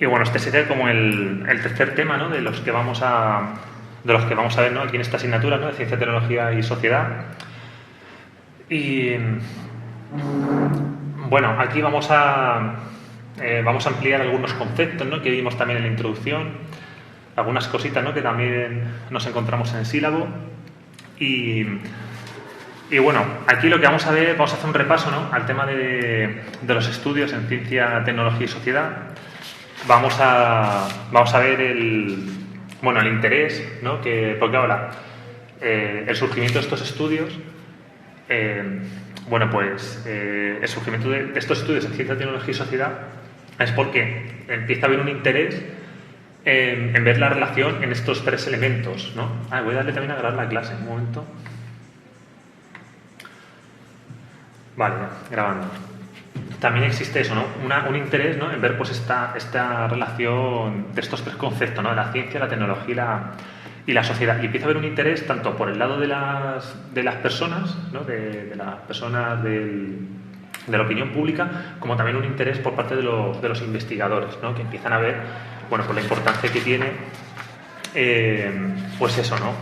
Y bueno, este sería como el tercer tema, ¿no? De los que vamos a ver, ¿no? Aquí en esta asignatura, ¿no? De Ciencia, Tecnología y Sociedad. Y bueno, aquí vamos a ampliar algunos conceptos, ¿no? Que vimos también en la introducción, algunas cositas, ¿no? Que también nos encontramos en el sílabo. Y bueno, aquí lo que vamos a ver, vamos a hacer un repaso, ¿no? Al tema de los estudios en Ciencia, Tecnología y Sociedad. Vamos a ver el interés, ¿no? Porque ahora el surgimiento de estos estudios, el surgimiento de estos estudios en Ciencia, Tecnología y Sociedad es porque empieza a haber un interés en ver la relación en estos tres elementos, ¿no? Voy a darle también a grabar la clase, un momento. Vale, grabando. También existe eso, ¿no? Un interés, ¿no? En ver pues esta relación de estos tres conceptos, ¿no? De la ciencia, la tecnología y la sociedad. Y empieza a haber un interés tanto por el lado de las personas, ¿no? De las personas de la opinión pública, como también un interés por parte de los investigadores, ¿no? Que empiezan a ver, bueno, pues la importancia que tiene, pues eso, ¿no?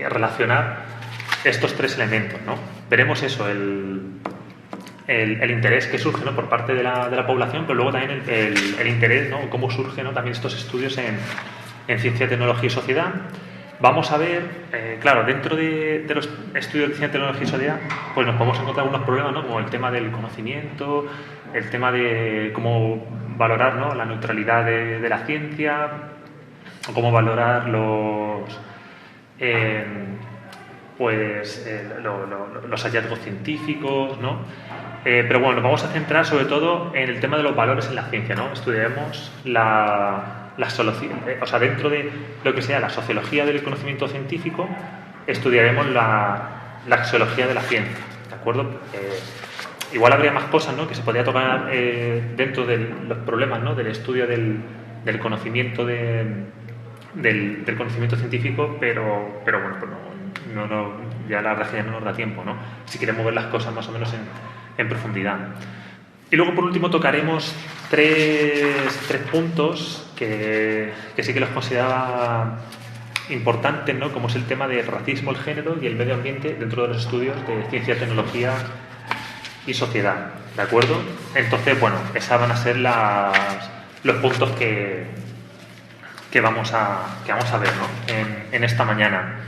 Relacionar estos tres elementos, ¿no? Veremos eso, el interés que surge, ¿no? Por parte de la población, pero luego también el interés, ¿no? Cómo surgen, ¿no? También estos estudios en ciencia, tecnología y sociedad. Vamos a ver, claro, dentro de los estudios de ciencia, tecnología y sociedad, pues nos podemos encontrar algunos problemas, ¿no? Como el tema del conocimiento, el tema de cómo valorar, ¿no? La neutralidad de la ciencia, o cómo valorar los hallazgos científicos, ¿no? Pero bueno, nos vamos a centrar sobre todo en el tema de los valores en la ciencia, ¿no? Estudiaremos dentro de lo que sea la sociología del conocimiento científico, estudiaremos la axiología de la ciencia, ¿de acuerdo? Igual habría más cosas, ¿no? Que se podría tocar dentro de los problemas, ¿no? Del estudio del conocimiento del conocimiento científico, pero bueno, pues ya la verdad es que ya no nos da tiempo, ¿no? Si queremos ver las cosas más o menos en profundidad. Y luego, por último, tocaremos tres puntos que sí que los consideraba importantes, ¿no? Como es el tema del racismo, el género y el medio ambiente dentro de los estudios de ciencia, tecnología y sociedad, ¿de acuerdo? Entonces, bueno, esos van a ser los puntos que vamos a ver, ¿no? en esta mañana.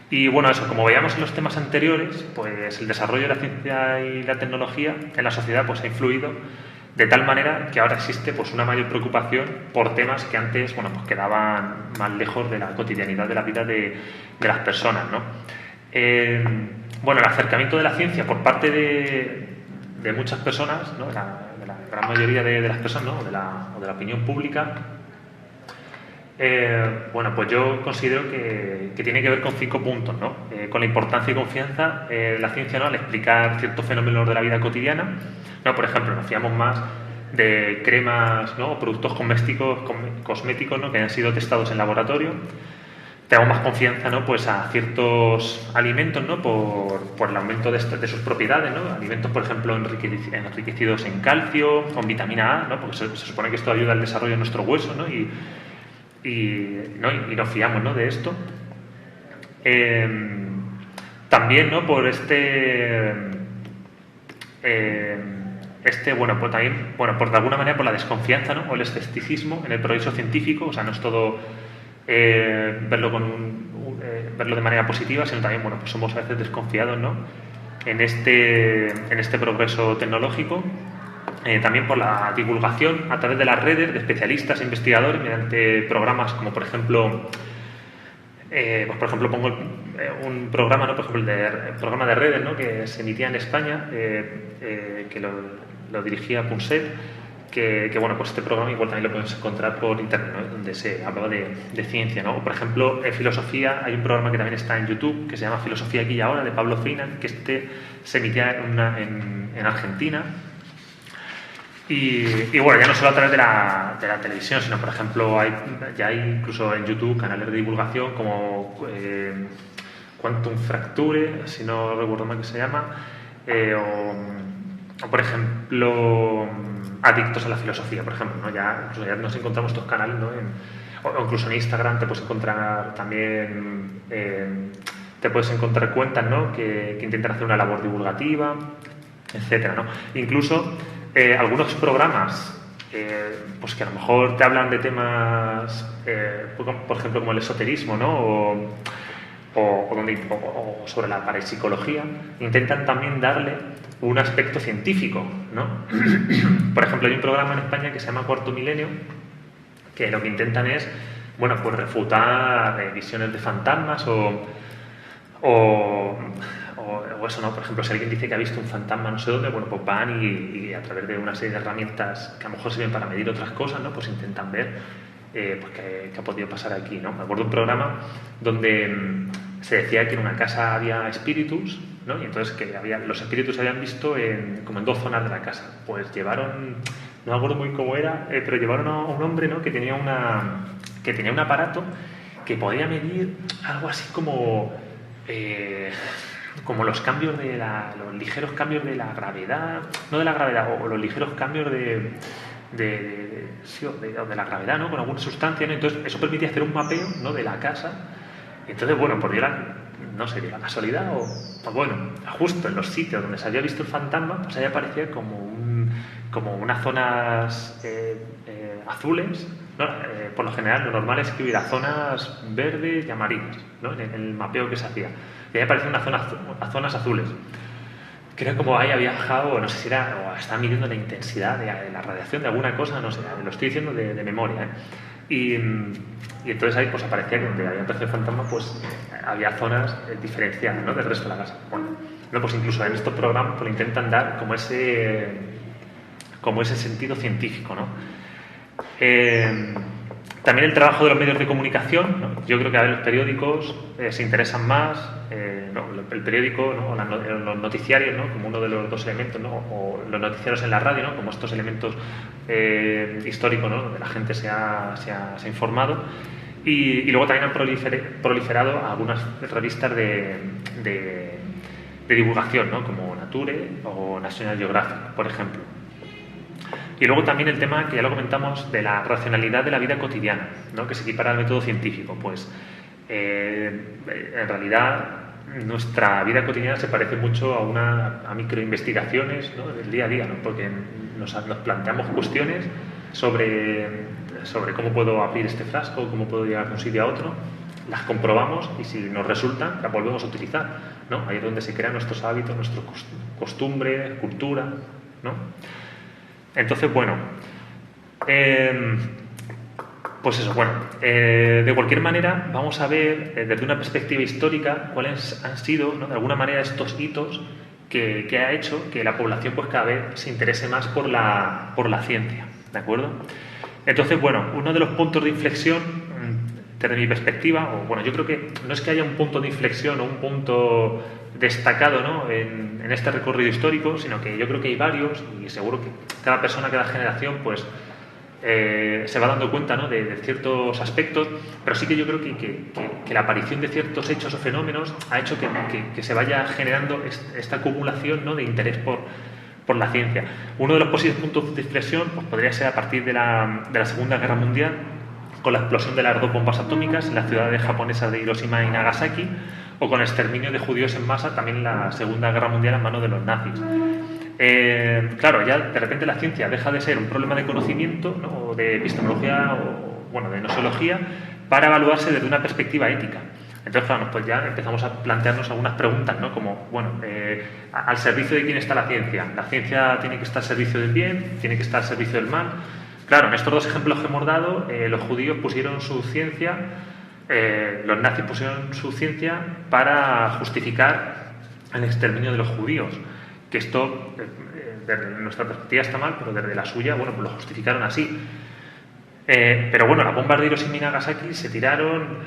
Y bueno, eso, como veíamos en los temas anteriores, pues el desarrollo de la ciencia y la tecnología en la sociedad pues ha influido de tal manera que ahora existe pues una mayor preocupación por temas que antes, bueno, pues quedaban más lejos de la cotidianidad de la vida de las personas, ¿no? El acercamiento de la ciencia por parte de muchas personas, ¿no? de la gran mayoría de las personas, ¿no? o de la opinión pública, pues yo considero que tiene que ver con 5 puntos, ¿no? Con la importancia y confianza de la ciencia, ¿no? Al explicar ciertos fenómenos de la vida cotidiana, ¿no? Por ejemplo, nos fiamos más de cremas, ¿no? O productos cosméticos, ¿no? Que hayan sido testados en laboratorio. Tenemos más confianza, ¿no? Pues a ciertos alimentos, ¿no? Por el aumento de sus propiedades, ¿no? Alimentos, por ejemplo, enriquecidos en calcio, con vitamina A, ¿no? Porque se supone que esto ayuda al desarrollo de nuestro hueso, ¿no? Y nos fiamos, ¿no? De esto. También, ¿no? Por pues también, por de alguna manera por la desconfianza, ¿no? O el escepticismo en el progreso científico, o sea, no es todo verlo de manera positiva, sino también, pues somos a veces desconfiados, ¿no? En este progreso tecnológico. También por la divulgación a través de las redes de especialistas e investigadores mediante programas como, por ejemplo, pongo un programa, ¿no? Por ejemplo, el programa de redes, ¿no? Que se emitía en España, que lo dirigía Punset, que pues este programa igual también lo podemos encontrar por internet, ¿no? Donde se hablaba de ciencia, ¿no? O, por ejemplo, en filosofía hay un programa que también está en YouTube que se llama Filosofía aquí y ahora, de Pablo Freinan, que se emitía en Argentina. Y bueno, ya no solo a través de la televisión, sino, por ejemplo, hay incluso en YouTube canales de divulgación como Quantum Fracture, si no recuerdo mal que se llama, o por ejemplo, adictos a la filosofía, por ejemplo, ¿no? Incluso ya nos encontramos estos canales, ¿no? O incluso en Instagram te puedes encontrar también te puedes encontrar cuentas, ¿no? que intentan hacer una labor divulgativa, etcétera, ¿no? Incluso algunos programas pues que a lo mejor te hablan de temas por ejemplo como el esoterismo, ¿no? o sobre la parapsicología, intentan también darle un aspecto científico, ¿no? Por ejemplo, hay un programa en España que se llama Cuarto Milenio, que lo que intentan es, bueno, pues refutar visiones de fantasmas o eso, ¿no? Por ejemplo, si alguien dice que ha visto un fantasma no sé dónde, bueno, pues van y a través de una serie de herramientas que a lo mejor sirven para medir otras cosas, ¿no? Pues intentan ver pues qué ha podido pasar aquí, ¿no? Me acuerdo de un programa donde se decía que en una casa había espíritus, ¿no? Y entonces que los espíritus se habían visto como en 2 zonas de la casa. Pues llevaron, no me acuerdo muy cómo era, pero llevaron a un hombre, ¿no? que tenía un aparato que podía medir algo así como los cambios los ligeros cambios de la gravedad, no de la gravedad, o los ligeros cambios de la gravedad, ¿no? Con alguna sustancia, ¿no? Entonces eso permitía hacer un mapeo, ¿no? de la casa. Y entonces, bueno, por no sé, de la casualidad pues bueno, justo en los sitios donde se había visto el fantasma, pues ahí aparecía como unas zonas azules, ¿no? Por lo general lo normal es que hubiera zonas verdes y amarillas, ¿no? en el mapeo que se hacía. Y ahí aparecían unas zonas azules. Que era como ahí había bajado, no sé si era, o estaba midiendo la intensidad de la radiación de alguna cosa, no sé, lo estoy diciendo de memoria, Y entonces ahí pues aparecía que donde había aparecido el fantasma, pues había zonas diferenciadas, ¿no? del resto de la casa. Bueno, no, pues incluso en estos programas pues intentan dar como ese sentido científico, ¿no? También el trabajo de los medios de comunicación, ¿no? Yo creo que a ver, los periódicos se interesan más, ¿no? El periódico, ¿no? o los noticiarios, ¿no? como uno de los 2 elementos, ¿no? o los noticiarios en la radio, ¿no? como estos elementos históricos, ¿no? donde la gente se ha informado. Y luego también han proliferado algunas revistas de divulgación, ¿no? como Nature o National Geographic, por ejemplo. Y luego también el tema, que ya lo comentamos, de la racionalidad de la vida cotidiana, ¿no? que se equipara al método científico. Pues en realidad nuestra vida cotidiana se parece mucho a microinvestigaciones, ¿no? del día a día, ¿no? porque nos planteamos cuestiones sobre cómo puedo abrir este frasco, cómo puedo llegar de un sitio a otro, las comprobamos y si nos resultan las volvemos a utilizar, ¿no? Ahí es donde se crean nuestros hábitos, nuestras costumbres, cultura, ¿no? Entonces, bueno, pues eso, bueno, de cualquier manera vamos a ver desde una perspectiva histórica cuáles han sido, ¿no? de alguna manera, estos hitos que ha hecho que la población pues cada vez se interese más por la ciencia, ¿de acuerdo? Entonces, bueno, uno de los puntos de inflexión, desde mi perspectiva, o bueno, yo creo que no es que haya un punto de inflexión o un punto destacado, ¿no? en este recorrido histórico, sino que yo creo que hay varios y seguro que cada persona, cada generación, pues se va dando cuenta, ¿no? de ciertos aspectos, pero sí que yo creo que la aparición de ciertos hechos o fenómenos ha hecho que se vaya generando esta acumulación, ¿no? de interés por la ciencia. Uno de los posibles puntos de inflexión pues, podría ser a partir de la Segunda Guerra Mundial, con la explosión de las 2 bombas atómicas en las ciudades japonesas de Hiroshima y Nagasaki, o con el exterminio de judíos en masa también en la Segunda Guerra Mundial en manos de los nazis. Claro, ya de repente la ciencia deja de ser un problema de conocimiento, ¿no? o de epistemología o bueno, de gnoseología, para evaluarse desde una perspectiva ética. Entonces, claro, pues ya empezamos a plantearnos algunas preguntas, ¿no? Como, bueno, ¿al servicio de quién está la ciencia? ¿La ciencia tiene que estar al servicio del bien? ¿Tiene que estar al servicio del mal? Claro, en estos 2 ejemplos que hemos dado, los judíos pusieron su ciencia, los nazis pusieron su ciencia para justificar el exterminio de los judíos. Que esto, desde nuestra perspectiva está mal, pero desde la suya, bueno, pues lo justificaron así. Pero bueno, las bombas de Hiroshima y Nagasaki se tiraron,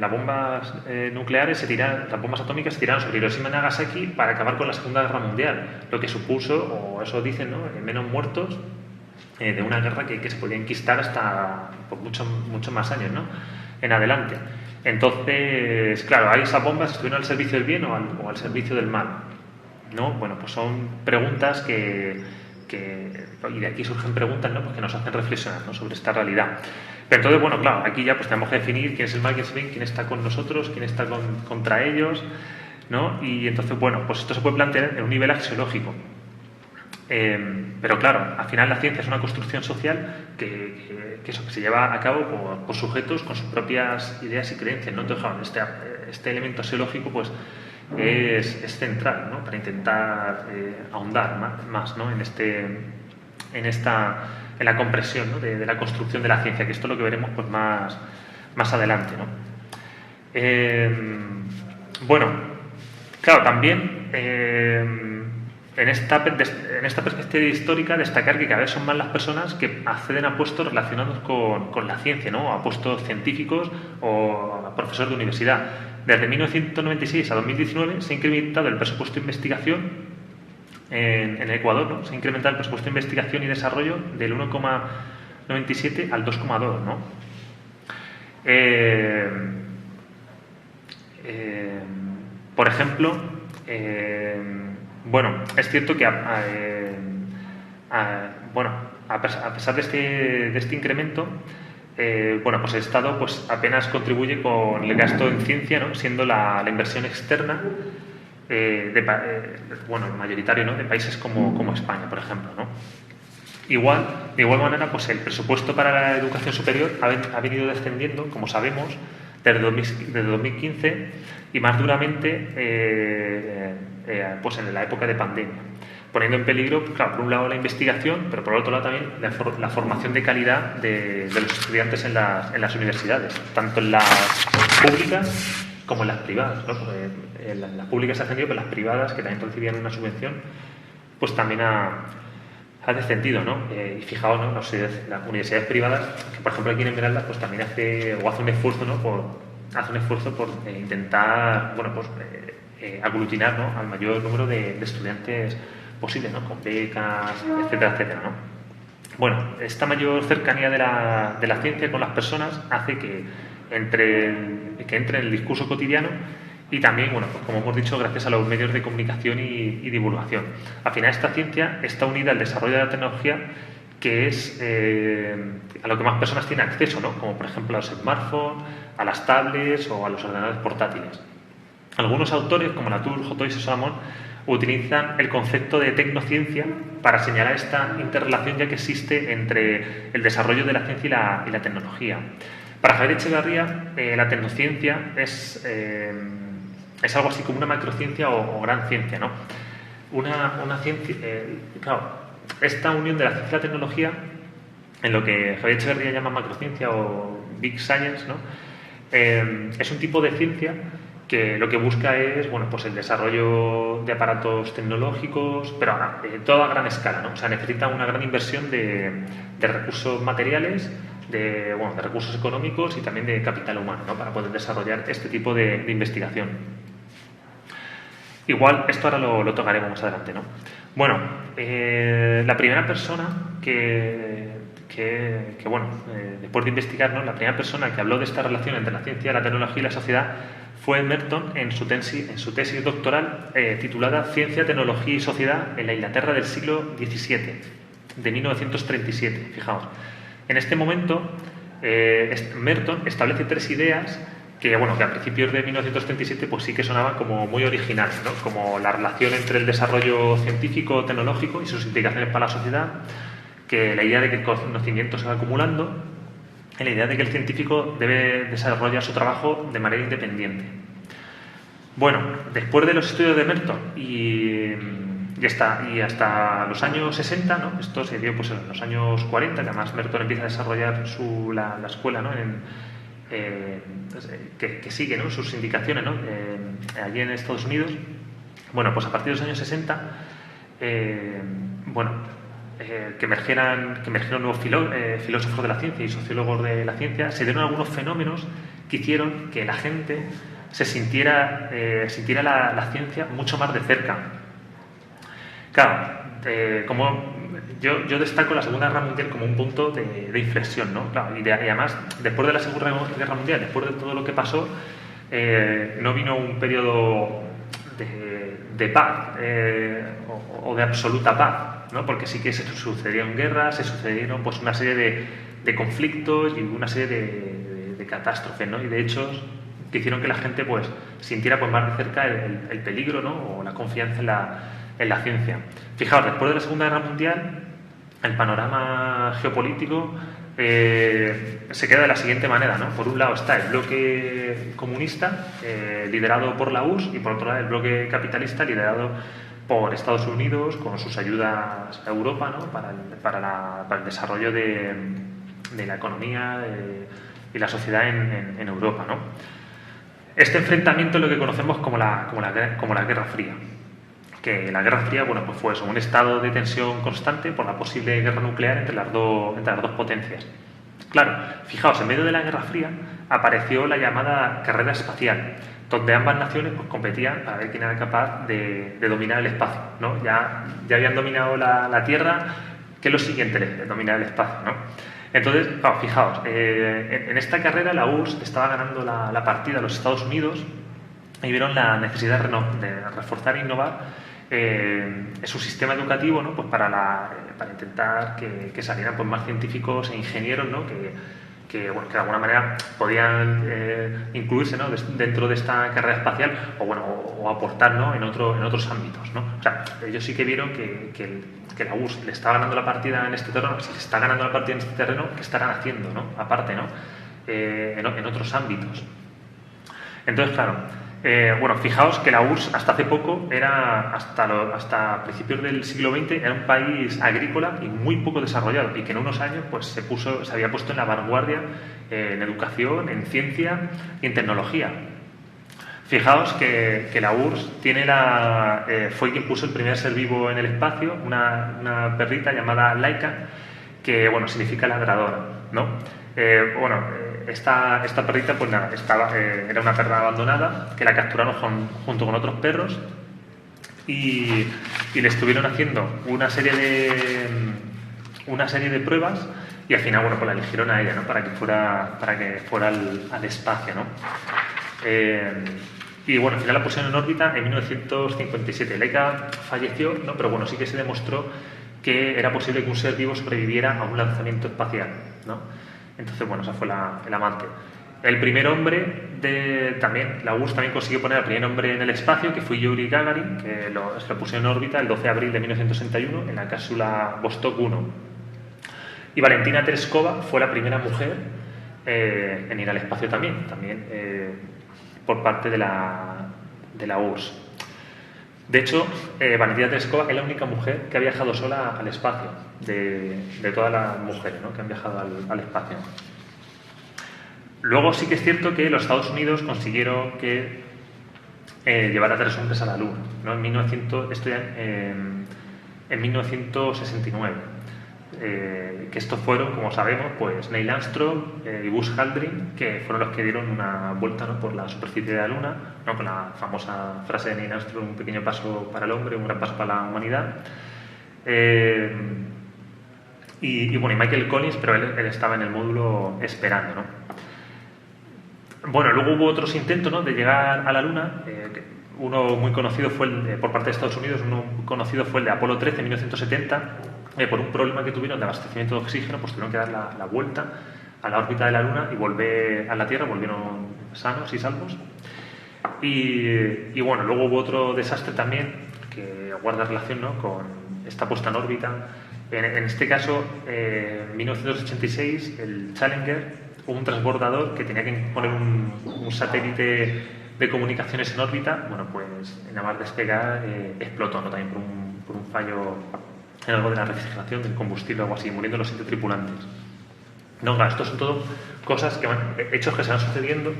las bombas nucleares las bombas atómicas se tiraron sobre Hiroshima y Nagasaki para acabar con la Segunda Guerra Mundial, lo que supuso, o eso dicen, ¿no? menos muertos de una guerra que se podía enquistar hasta por muchos más años, ¿no? en adelante. Entonces, claro, ¿ahí esas bombas estuvieron al servicio del bien o al servicio del mal? ¿No? Bueno, pues son preguntas que y de aquí surgen preguntas, ¿no? Pues que nos hacen reflexionar, ¿no? Sobre esta realidad. Pero entonces, bueno, claro, aquí ya pues tenemos que definir quién es el mal, quién es el bien, quién está con nosotros, quién está contra ellos, ¿no? Y entonces, bueno, pues esto se puede plantear en un nivel axiológico. Pero claro, al final la ciencia es una construcción social que se lleva a cabo por sujetos con sus propias ideas y creencias, ¿no? Entonces, claro, este elemento axiológico pues es central, ¿no? Para intentar ahondar más, ¿no? en la comprensión, ¿no? de la construcción de la ciencia, que esto es lo que veremos pues más adelante, ¿no? Bueno, claro, también en esta perspectiva histórica destacar que cada vez son más las personas que acceden a puestos relacionados con la ciencia, ¿no? A puestos científicos o a profesores de universidad. Desde 1996 a 2019 se ha incrementado el presupuesto de investigación en Ecuador, ¿no? Se ha incrementado el presupuesto de investigación y desarrollo del 1,97 al 2,2, ¿no? Por ejemplo, bueno, es cierto que a pesar de este incremento, bueno, pues el Estado pues apenas contribuye con el gasto en ciencia, ¿no? Siendo la inversión externa mayoritario, ¿no? De países como España, por ejemplo, ¿no? De igual manera, pues el presupuesto para la educación superior ha venido descendiendo, como sabemos, desde 2015 y más duramente pues en la época de pandemia, poniendo en peligro, claro, por un lado la investigación, pero por otro lado también la formación de calidad de los estudiantes en las universidades, tanto en las públicas como en las privadas, ¿no? Porque en las públicas ha ascendido, pero en las privadas, que también recibían una subvención, pues también ha descendido, ¿no? Y fijaos, ¿no? Las universidades privadas, que por ejemplo aquí en Esmeralda, pues también hace un esfuerzo, ¿no? por intentar, bueno, pues aglutinar, ¿no? Al mayor número de estudiantes posible, ¿no? Con becas, etcétera, etcétera, ¿no? Bueno, esta mayor cercanía de la ciencia con las personas hace que entre en el discurso cotidiano y también, bueno, pues como hemos dicho, gracias a los medios de comunicación y divulgación. Al final, esta ciencia está unida al desarrollo de la tecnología, que es a lo que más personas tienen acceso, ¿no? Como por ejemplo a los smartphones, a las tablets o a los ordenadores portátiles. Algunos autores, como Latour, Jotoy y Solomon, utilizan el concepto de tecnociencia para señalar esta interrelación ya que existe entre el desarrollo de la ciencia y la tecnología. Para Javier Echevarría, la tecnociencia es algo así como una macrociencia o gran ciencia, ¿no? Una ciencia, claro, esta unión de la ciencia y la tecnología, en lo que Javier Echevarría llama macrociencia o big science, ¿no? Es un tipo de ciencia que lo que busca es, bueno, pues el desarrollo de aparatos tecnológicos, pero todo a gran escala, ¿no? O sea, necesita una gran inversión de recursos materiales, de recursos económicos y también de capital humano, ¿no? Para poder desarrollar este tipo de investigación. Igual, esto ahora lo tocaremos más adelante, ¿no? Bueno, la primera persona después de investigar, ¿no? La primera persona que habló de esta relación entre la ciencia, la tecnología y la sociedad fue Merton en su tesis doctoral titulada Ciencia, Tecnología y Sociedad en la Inglaterra del siglo XVII, de 1937, fijaos. En este momento, Merton establece 3 ideas que a principios de 1937 pues sí que sonaban como muy originales, ¿no? Como la relación entre el desarrollo científico tecnológico y sus implicaciones para la sociedad, que la idea de que el conocimiento se va acumulando, y la idea de que el científico debe desarrollar su trabajo de manera independiente. Bueno, después de los estudios de Merton y hasta los años 60, ¿no? Esto se dio pues en los años 40, que además Merton empieza a desarrollar la escuela, ¿no? Que sigue, ¿no? Sus indicaciones, ¿no? Allí en Estados Unidos. Bueno, pues a partir de los años 60, que emergieran nuevos filósofos de la ciencia y sociólogos de la ciencia, se dieron algunos fenómenos que hicieron que la gente se sintiera la ciencia mucho más de cerca. Claro, como yo destaco la Segunda Guerra Mundial como un punto de inflexión, ¿no? Claro, y además, después de la Segunda Guerra Mundial, después de todo lo que pasó, no vino un periodo de paz o de absoluta paz, ¿no? Porque sí que se sucedieron guerras, se sucedieron pues una serie de conflictos y una serie de catástrofes, ¿no? Y de hechos que hicieron que la gente pues sintiera pues más de cerca el peligro, ¿no? O la confianza en la ciencia. Fijaos, después de la Segunda Guerra Mundial, el panorama geopolítico se queda de la siguiente manera, ¿no? Por un lado está el bloque comunista liderado por la URSS y por otro lado el bloque capitalista liderado por Estados Unidos con sus ayudas a Europa, ¿no? para el desarrollo de la economía y la sociedad en Europa, ¿no? Este enfrentamiento es lo que conocemos como la Guerra Fría. Que la Guerra Fría, bueno, pues fue eso, un estado de tensión constante por la posible guerra nuclear entre las dos potencias. Claro, fijaos, en medio de la Guerra Fría apareció la llamada carrera espacial, donde ambas naciones pues competían para ver quién era capaz de dominar el espacio, ¿no? Ya habían dominado la Tierra, ¿qué es lo siguiente? Dominar el espacio, ¿no? Entonces, fijaos, en esta carrera la URSS estaba ganando la partida a los Estados Unidos y vieron la necesidad de reforzar e innovar su sistema educativo, ¿no? Pues para intentar que salieran pues, más científicos e ingenieros, ¿no? que de alguna manera podían incluirse, ¿no? dentro de esta carrera espacial o aportar, ¿no? en otros ámbitos, ¿no? O sea, ellos sí que vieron que la URSS le está ganando la partida en este terreno. Si le está ganando la partida en este terreno, ¿qué estarán haciendo, ¿no? Aparte, ¿no? En otros ámbitos. Entonces, claro, fijaos que la URSS hasta hace poco hasta principios del siglo XX era un país agrícola y muy poco desarrollado y que en unos años pues se había puesto en la vanguardia en educación, en ciencia y en tecnología. Fijaos que la URSS fue quien puso el primer ser vivo en el espacio, una perrita llamada Laika, que significa ladradora, ¿no? Esta perrita pues nada, era una perra abandonada que la capturaron junto con otros perros y le estuvieron haciendo una serie de pruebas y al final pues la eligieron a ella, ¿no? para que fuera al espacio, ¿no? Y al final la pusieron en órbita en 1957. Laika falleció, ¿no? Pero sí que se demostró que era posible que un ser vivo sobreviviera a un lanzamiento espacial, ¿no? Entonces, esa fue el amante. El primer hombre la URSS también consiguió poner al primer hombre en el espacio, que fue Yuri Gagarin, que se lo puso en órbita el 12 de abril de 1961 en la cápsula Vostok 1. Y Valentina Tereskova fue la primera mujer en ir al espacio también por parte de la URSS. De hecho, Valentina Tereskova es la única mujer que ha viajado sola al espacio, de todas las mujeres, ¿no? que han viajado al espacio. Luego sí que es cierto que los Estados Unidos consiguieron llevar a 3 hombres a la Luna, ¿no? En 1969. Que estos fueron, como sabemos, pues Neil Armstrong y Buzz Aldrin, que fueron los que dieron una vuelta, ¿no? por la superficie de la Luna, ¿no? Con la famosa frase de Neil Armstrong: un pequeño paso para el hombre, un gran paso para la humanidad. Y Michael Collins, pero él estaba en el módulo esperando, ¿no? Luego hubo otros intentos, ¿no? de llegar a la Luna. Uno muy conocido fue por parte de Estados Unidos, uno conocido fue el de Apolo 13 en 1970. Por un problema que tuvieron de abastecimiento de oxígeno, pues tuvieron que dar la vuelta a la órbita de la Luna y volver a la Tierra, volvieron sanos y salvos. Y luego hubo otro desastre también que guarda relación, ¿no? con esta puesta en órbita. En este caso, en 1986, el Challenger, un transbordador que tenía que poner un satélite de comunicaciones en órbita, pues en nada más despegar explotó, ¿no? También por un fallo en algo de la refrigeración del combustible o algo así, muriendo los 7 tripulantes. Estos son todo cosas hechos que se van sucediendo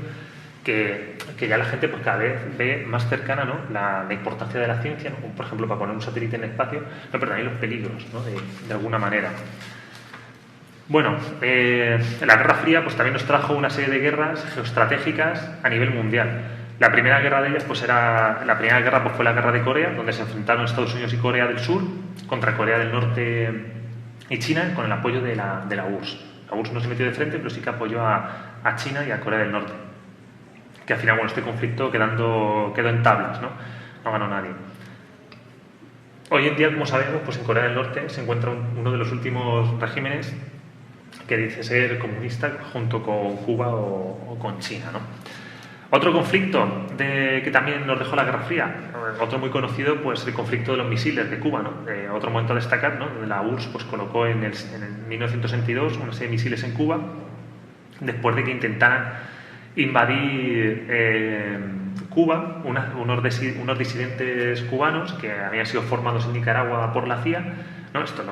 que ya la gente pues cada vez ve más cercana, ¿no? la importancia de la ciencia, ¿no? Por ejemplo, para poner un satélite en el espacio, pero también los peligros, ¿no? de alguna manera. La Guerra Fría pues también nos trajo una serie de guerras geoestratégicas a nivel mundial. La primera guerra de ellas fue la guerra de Corea, donde se enfrentaron Estados Unidos y Corea del Sur contra Corea del Norte y China con el apoyo de la URSS. La URSS no se metió de frente, pero sí que apoyó a China y a Corea del Norte. Que al final, este conflicto quedó en tablas, ¿no? No ganó nadie. Hoy en día, como sabemos, pues en Corea del Norte se encuentra uno de los últimos regímenes que dice ser comunista junto con Cuba o con China, ¿no? Otro conflicto que también nos dejó la Guerra Fría, otro muy conocido, pues el conflicto de los misiles de Cuba, ¿no? Otro momento a destacar, ¿no? Donde la URSS pues, colocó en el 1962 una serie de misiles en Cuba después de que intentaran invadir Cuba unos disidentes cubanos que habían sido formados en Nicaragua por la CIA, ¿no? Esto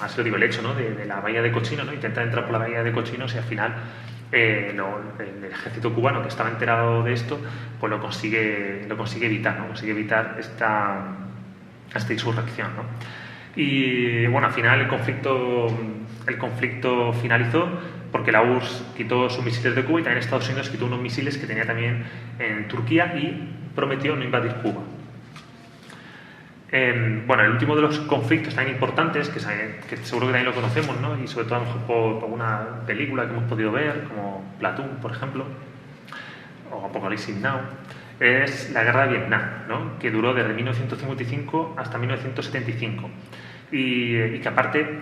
ha sido el hecho, ¿no? de la bahía de Cochinos, ¿no? Intenta entrar por la bahía de Cochinos y al final el ejército cubano, que estaba enterado de esto, pues lo consigue evitar, ¿no? Consigue evitar esta insurrección, ¿no? Y bueno, al final el conflicto finalizó porque la URSS quitó sus misiles de Cuba y también Estados Unidos quitó unos misiles que tenía también en Turquía y prometió no invadir Cuba. Bueno, el último de los conflictos tan importantes, que seguro que también lo conocemos, ¿no? Y sobre todo a lo mejor por una película que hemos podido ver, como Platoon, por ejemplo, o Apocalypse Now, es la guerra de Vietnam, ¿no? Que duró desde 1955 hasta 1975 y que aparte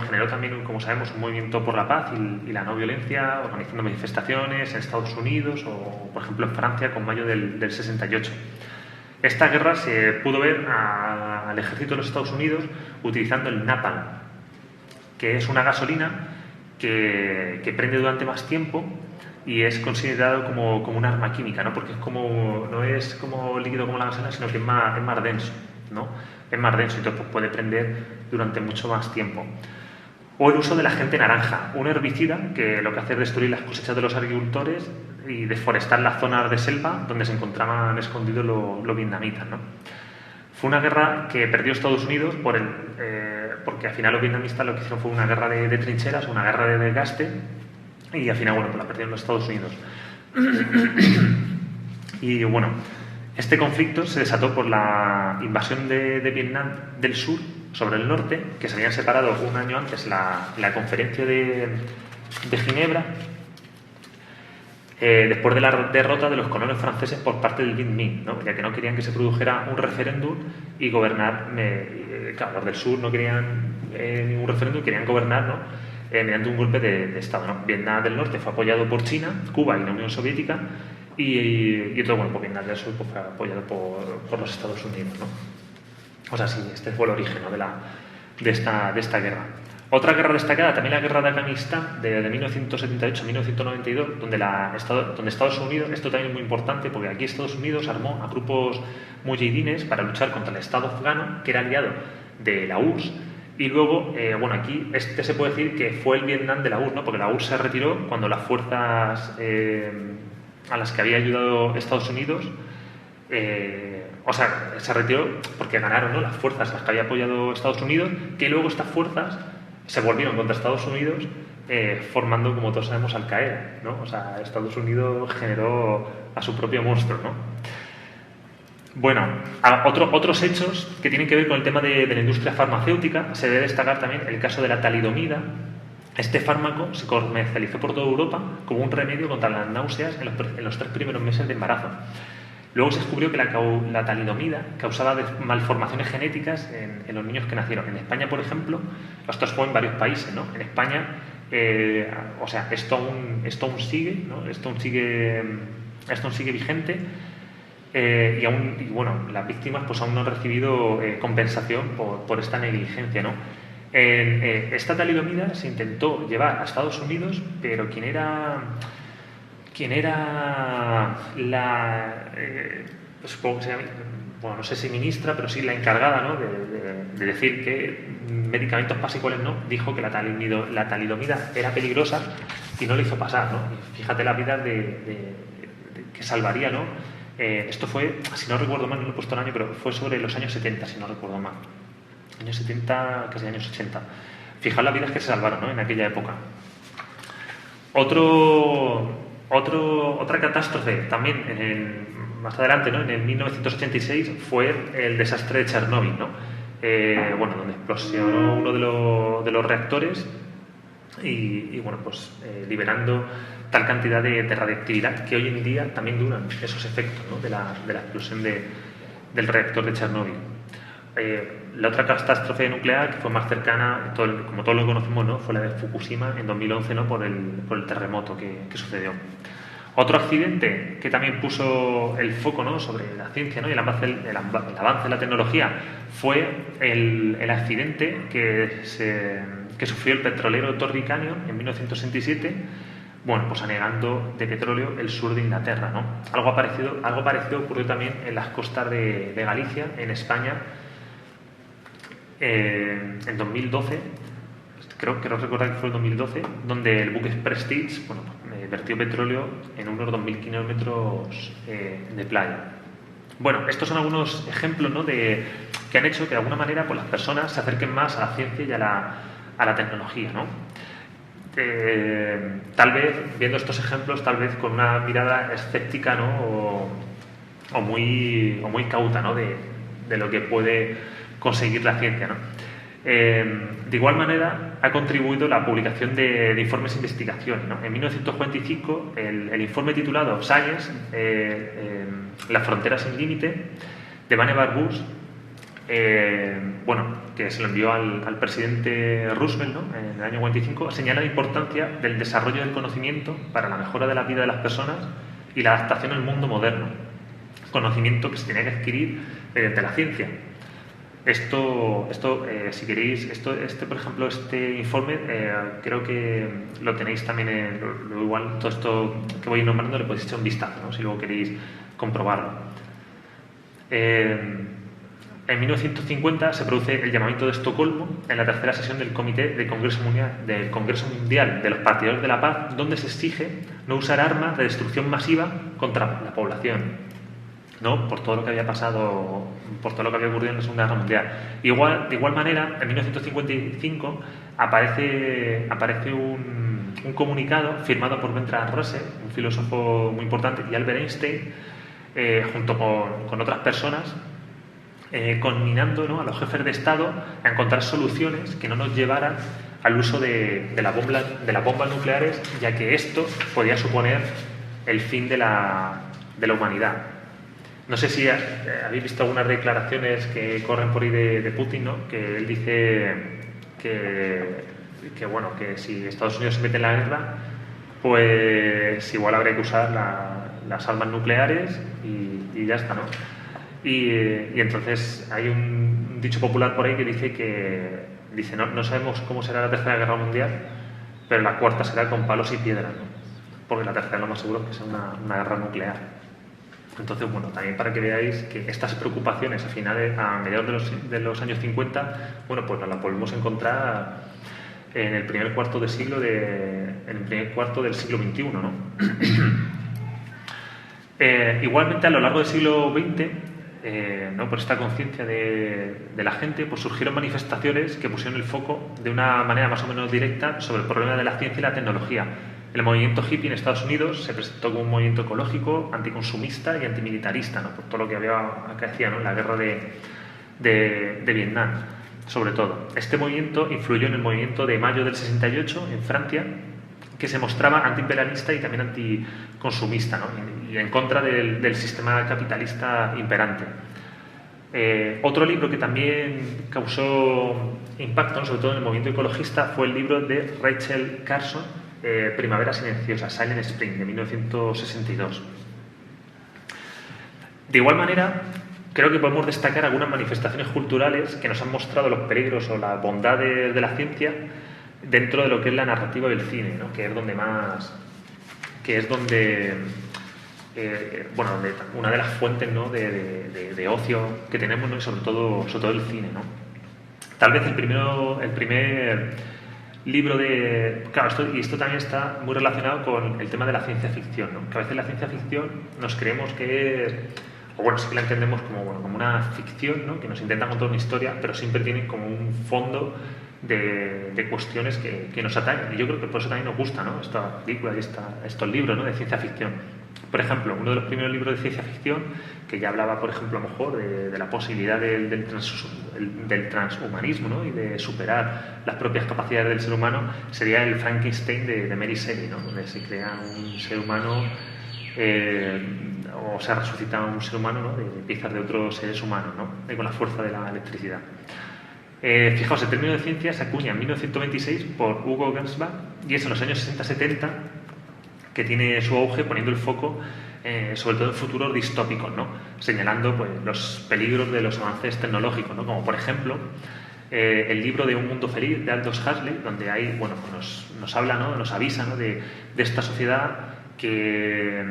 generó también, como sabemos, un movimiento por la paz y la no violencia, organizando manifestaciones en Estados Unidos o, por ejemplo, en Francia con mayo del 68. Esta guerra se pudo ver al ejército de los Estados Unidos utilizando el napalm, que es una gasolina que prende durante más tiempo y es considerado como un arma química, ¿no? Porque no es como líquido como la gasolina, sino que es más denso, ¿no? Es más denso, entonces pues, puede prender durante mucho más tiempo. O el uso del agente naranja, un herbicida que lo que hace es destruir las cosechas de los agricultores y deforestar las zonas de selva donde se encontraban escondidos los vietnamitas, ¿no? Fue una guerra que perdió Estados Unidos porque al final los vietnamitas lo que hicieron fue una guerra de trincheras, una guerra de desgaste y al final, pues la perdieron los Estados Unidos. Y bueno, este conflicto se desató por la invasión de Vietnam del Sur sobre el norte, que se habían separado un año antes la conferencia de Ginebra, después de la derrota de los colonos franceses por parte del Viet Minh, ¿no? Ya que no querían que se produjera un referéndum y gobernar, claro, los del sur no querían ningún referéndum y querían gobernar, ¿no? Mediante un golpe de Estado, ¿no? Vietnam del Norte fue apoyado por China, Cuba y la Unión Soviética y todo, bueno, pues Vietnam del Sur pues, fue apoyado por los Estados Unidos, ¿no? O sea, sí, este fue el origen, ¿no? de esta guerra. Otra guerra destacada, también la guerra de Afganistán, de 1978 a 1992, donde Estados Unidos, esto también es muy importante, porque aquí Estados Unidos armó a grupos mujahidines para luchar contra el Estado afgano, que era aliado de la URSS, y luego, aquí se puede decir que fue el Vietnam de la URSS, ¿no? Porque la URSS se retiró cuando las fuerzas a las que había ayudado Estados Unidos, se retiró porque ganaron, ¿no? Las fuerzas a las que había apoyado Estados Unidos, que luego estas fuerzas se volvieron contra Estados Unidos, formando, como todos sabemos, Al Qaeda, ¿no? O sea, Estados Unidos generó a su propio monstruo, ¿no? Bueno, otros hechos que tienen que ver con el tema de la industria farmacéutica, se debe destacar también el caso de la talidomida. Este fármaco se comercializó por toda Europa como un remedio contra las náuseas en los 3 primeros meses de embarazo. Luego se descubrió que la talidomida causaba malformaciones genéticas en los niños que nacieron. En España, por ejemplo, esto fue en varios países, ¿no? En España, esto aún sigue, ¿no? Esto aún sigue vigente. Y las víctimas pues aún no han recibido compensación por esta negligencia, ¿no? Esta talidomida se intentó llevar a Estados Unidos, pero quien era supongo que se llama, no sé si ministra, pero sí la encargada, ¿no? de decir que medicamentos básicos no, dijo que la talidomida era peligrosa y no le hizo pasar, ¿no? Y fíjate la vida que salvaría, ¿no? Esto fue, si no recuerdo mal, no lo he puesto el año, pero fue sobre los años 70, si no recuerdo mal. Años 70, casi años 80. Fijaos las vidas que se salvaron, ¿no? En aquella época. Otra catástrofe también más adelante, ¿no? En el 1986 fue el desastre de Chernóbil, ¿no? Donde explosionó uno de los reactores y bueno, pues liberando tal cantidad de radiactividad que hoy en día también duran esos efectos, ¿no? de la explosión del reactor de Chernóbil. La otra catástrofe nuclear que fue más cercana, como todos lo conocemos, ¿no? Fue la de Fukushima en 2011, ¿no? por el terremoto que sucedió. Otro accidente que también puso el foco, ¿no? sobre la ciencia, ¿no? y el avance de la tecnología fue el accidente que sufrió el petrolero Torrey Canyon en 1967, bueno, pues anegando de petróleo el sur de Inglaterra, ¿no? Algo parecido ocurrió también en las costas de Galicia, en España, en 2012, creo recordar que fue en 2012, donde el buque Prestige, bueno, vertió petróleo en unos 2.000 kilómetros de playa. Bueno, estos son algunos ejemplos, ¿no? que han hecho que de alguna manera pues, las personas se acerquen más a la ciencia y a la tecnología, ¿no? Tal vez, viendo estos ejemplos, tal vez con una mirada escéptica, ¿no? o muy cauta, ¿no? de lo que puede conseguir la ciencia, ¿no? De igual manera, ha contribuido la publicación de informes de investigación, ¿no? En 1945, el informe titulado Science, Las fronteras sin límite, de Vannevar Bush, bueno, que se lo envió al presidente Roosevelt, ¿no? En el año 45, señala la importancia del desarrollo del conocimiento para la mejora de la vida de las personas y la adaptación al mundo moderno. Conocimiento que se tiene que adquirir mediante la ciencia. Esto si queréis, por ejemplo, este informe, creo que lo tenéis también igual, todo esto que voy nombrando le podéis echar un vistazo, ¿no? Si luego queréis comprobarlo. En 1950 se produce el llamamiento de Estocolmo en la tercera sesión del Comité del Congreso Mundial de los Partidarios de la Paz, donde se exige no usar armas de destrucción masiva contra la población, ¿no? Por todo lo que había pasado, por todo lo que había ocurrido en la Segunda Guerra Mundial. De igual manera, en 1955 aparece un comunicado firmado por Bertrand Russell, un filósofo muy importante, y Albert Einstein, junto con otras personas, conminando, ¿no? a los jefes de Estado a encontrar soluciones que no nos llevaran al uso de las bombas nucleares, ya que esto podía suponer el fin de la humanidad. No sé si habéis visto algunas declaraciones que corren por ahí de Putin, ¿no? Que él dice que bueno, que si Estados Unidos se mete en la guerra, pues igual habría que usar las armas nucleares y ya está, ¿no? Y entonces hay un dicho popular por ahí que dice no sabemos cómo será la tercera guerra mundial, pero la cuarta será con palos y piedras, ¿no? Porque la tercera lo más seguro es que sea una guerra nuclear. Entonces, bueno, también para que veáis que estas preocupaciones a mediados de los años 50, bueno, pues nos las volvemos a encontrar en el primer cuarto del siglo XXI, ¿no? Igualmente, a lo largo del siglo XX, ¿no? por esta conciencia de la gente, pues surgieron manifestaciones que pusieron el foco de una manera más o menos directa sobre el problema de la ciencia y la tecnología. El movimiento hippie en Estados Unidos se presentó como un movimiento ecológico, anticonsumista y antimilitarista, ¿no? por todo lo que acaecía, ¿no? en la guerra de Vietnam, sobre todo. Este movimiento influyó en el movimiento de mayo del 68 en Francia, que se mostraba antiimperialista y también anticonsumista, ¿no? y en contra del sistema capitalista imperante. Otro libro que también causó impacto, ¿no? sobre todo en el movimiento ecologista, fue el libro de Rachel Carson, Primavera Silenciosa, Silent Spring, de 1962. De igual manera, creo que podemos destacar algunas manifestaciones culturales que nos han mostrado los peligros o las bondades de la ciencia dentro de lo que es la narrativa del cine, ¿no? que es donde una de las fuentes, ¿no? de ocio que tenemos, ¿no? y sobre todo el cine, ¿no? Tal vez el primer libro Claro, esto también está muy relacionado con el tema de la ciencia ficción, ¿no? Que a veces la ciencia ficción nos creemos que es... O bueno, sí que la entendemos como una ficción, ¿no? Que nos intenta contar una historia, pero siempre tiene como un fondo de cuestiones que nos atañen. Y yo creo que por eso también nos gusta, ¿no? Esta película y estos libros, ¿no? de ciencia ficción. Por ejemplo, uno de los primeros libros de ciencia ficción que ya hablaba, por ejemplo, a lo mejor de la posibilidad del transhumanismo, ¿no? Y de superar las propias capacidades del ser humano, sería el Frankenstein de Mary Shelley, ¿no? Donde se crea un ser humano o se resucita un ser humano, ¿no? De piezas de otros seres humanos, ¿no? Con la fuerza de la electricidad. Fijaos, el término de ciencia se acuña en 1926 por Hugo Gernsback y es en los años 60-70 que tiene su auge poniendo el foco sobre todo en futuros distópicos, ¿no? Señalando pues, los peligros de los avances tecnológicos, ¿no? Como por ejemplo el libro de Un mundo feliz de Aldous Huxley, donde hay, bueno, nos habla, ¿no? Nos avisa, ¿no? de esta sociedad que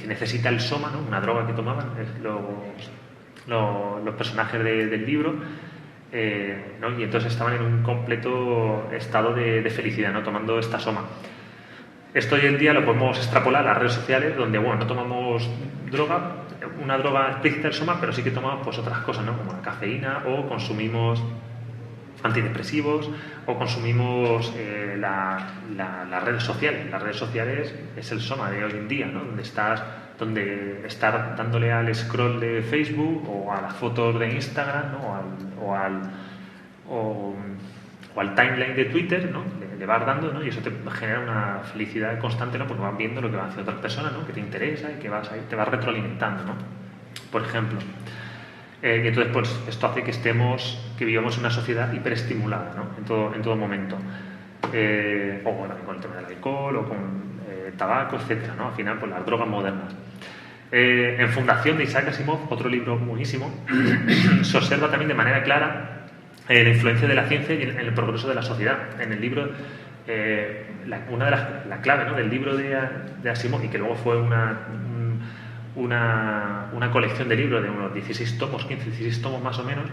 necesita el soma, ¿no? Una droga que tomaban los personajes del libro, ¿no? Y entonces estaban en un completo estado de felicidad, ¿no? Tomando esta soma. Esto hoy en día lo podemos extrapolar a las redes sociales, donde bueno, no tomamos una droga explícita del soma, pero sí que tomamos pues, otras cosas, ¿no? Como la cafeína, o consumimos antidepresivos, o consumimos las redes sociales. Las redes sociales es el soma de hoy en día, ¿no? Donde estar dándole al scroll de Facebook o a las fotos de Instagram, ¿no? o al timeline de Twitter, ¿no? Le vas dando, ¿no? Y eso te genera una felicidad constante, ¿no? Porque vas viendo lo que van haciendo otras personas, ¿no? Que te interesa y que te vas retroalimentando, ¿no? Por ejemplo. Y entonces, pues, esto hace que vivamos en una sociedad hiperestimulada, ¿no? En todo momento. O bueno, con el tema del alcohol o con tabaco, etcétera, ¿no? Al final, pues las drogas modernas. En Fundación de Isaac Asimov, otro libro buenísimo, se observa también de manera clara la influencia de la ciencia en el progreso de la sociedad. En el libro, una de las claves, ¿no? del libro de Asimov, y que luego fue una colección de libros de unos 16 tomos, 16 tomos más o menos,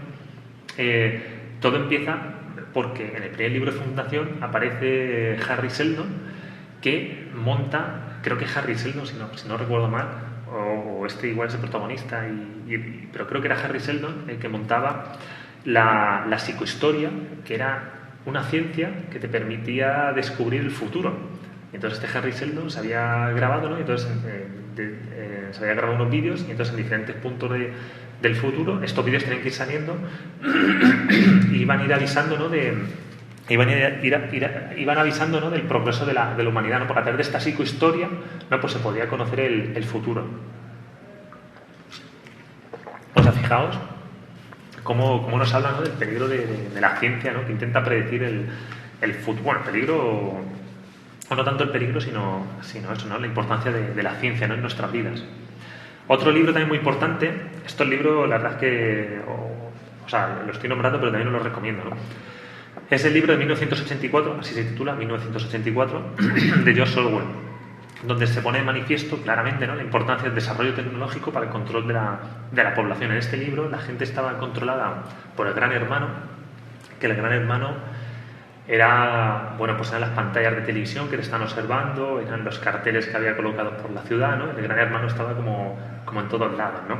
todo empieza porque en el primer libro de Fundación aparece Harry Seldon, que monta, creo que Harry Seldon, si no recuerdo mal, o este igual es el protagonista, pero creo que era Harry Seldon el que montaba la psicohistoria, que era una ciencia que te permitía descubrir el futuro. Entonces este Harry Seldon se había grabado, ¿no? Entonces se había grabado unos vídeos, y entonces en diferentes puntos del futuro estos vídeos tienen que ir saliendo y iban a ir avisando, ¿no? Iban avisando, ¿no? del progreso de la humanidad, ¿no? Porque a través de esta psicohistoria, ¿no? Pues se podía conocer el futuro. O sea, fijaos cómo nos habla, ¿no? del peligro de la ciencia, ¿no? Que intenta predecir el futuro. Bueno, el peligro, o no tanto el peligro, sino eso, ¿no? La importancia de la ciencia, ¿no? En nuestras vidas. Otro libro también muy importante, estos libros, la verdad es que, o sea, lo estoy nombrando, pero también os lo recomiendo, ¿no? Es el libro de 1984, así se titula, 1984, de George Orwell, donde se pone de manifiesto claramente, ¿no? la importancia del desarrollo tecnológico para el control de la población. En este libro la gente estaba controlada por el Gran Hermano, que el Gran Hermano era, bueno, pues eran las pantallas de televisión que te están observando, eran los carteles que había colocados por la ciudad, ¿no? El Gran Hermano estaba como en todos lados, ¿no?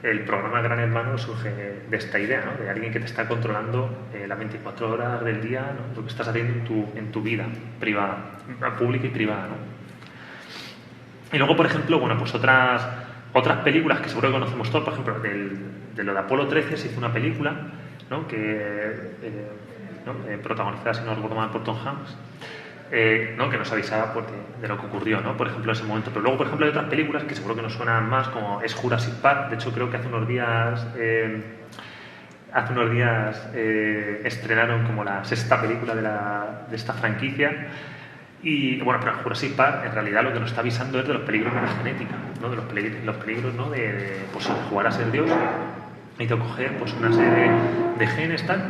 El programa Gran Hermano surge de esta idea, ¿no? De alguien que te está controlando las 24 horas del día, ¿no? Lo que estás haciendo en tu vida privada, pública y privada, ¿no? Y luego, por ejemplo, bueno, pues otras películas que seguro que conocemos todos, por ejemplo, de lo de Apolo 13 se hizo una película, ¿no? Protagonizada, si no recuerdo mal, por Tom Hanks, ¿no? que nos avisaba pues, de lo que ocurrió, ¿no? Por ejemplo, en ese momento. Pero luego, por ejemplo, hay otras películas que seguro que nos suenan más, como es Jurassic Park. De hecho, creo que hace unos días estrenaron como la sexta película de esta franquicia. Y bueno, pero Jurassic Park en realidad lo que nos está avisando es de los peligros de la genética, ¿no? De los peligros, ¿no? de jugar a ser Dios y de coger pues, una serie de genes tal,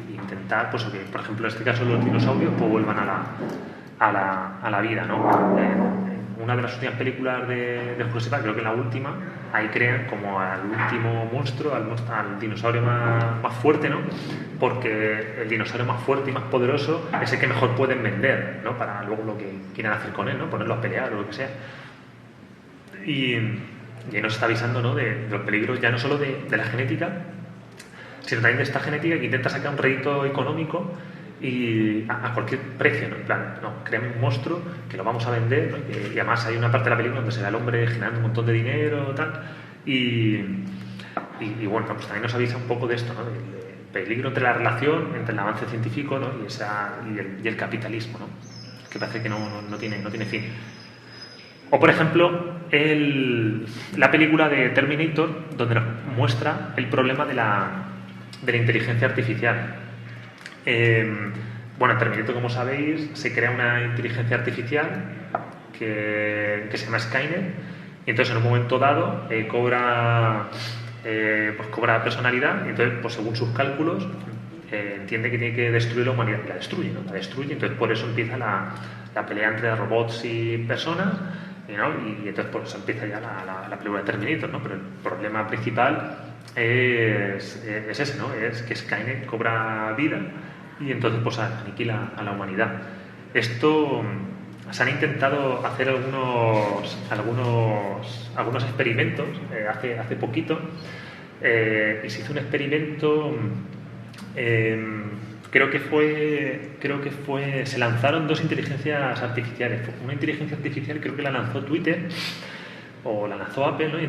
y intentar, pues, que, por ejemplo, en este caso los dinosaurios pues, vuelvan a la vida, ¿no? Una de las últimas películas de Jurassic Park, creo que en la última, ahí crean como al último monstruo, al dinosaurio más fuerte, ¿no? Porque el dinosaurio más fuerte y más poderoso es el que mejor pueden vender, ¿no? Para luego lo que quieran hacer con él, ¿no? Ponerlo a pelear o lo que sea. Y nos está avisando, ¿no? de los peligros ya no solo de la genética, sino también de esta genética que intenta sacar un rédito económico y a cualquier precio, ¿no? En plan, no, creamos un monstruo que lo vamos a vender, ¿no? Y además hay una parte de la película donde se ve al hombre generando un montón de dinero tal, y bueno, pues también nos avisa un poco de esto, ¿no? Del peligro entre la relación entre el avance científico, ¿no? y el capitalismo, ¿no? Que parece que no tiene fin. O por ejemplo la película de Terminator, donde nos muestra el problema de la inteligencia artificial. Bueno, en Terminator, como sabéis, se crea una inteligencia artificial que se llama Skynet, y entonces en un momento dado cobra personalidad, y entonces pues según sus cálculos entiende que tiene que destruir la humanidad, y la destruye, ¿no? La destruye, entonces por eso empieza la pelea entre robots y personas, ¿no? Y entonces por eso empieza ya la película de Terminator, ¿no? Pero el problema principal es ese, ¿no? Es que Skynet cobra vida y entonces pues aniquila a la humanidad. Esto se han intentado hacer algunos experimentos hace poquito, y se hizo un experimento, creo que fue se lanzaron 2 inteligencias artificiales. Una inteligencia artificial creo que la lanzó Twitter o la lanzó Apple, ¿no? Y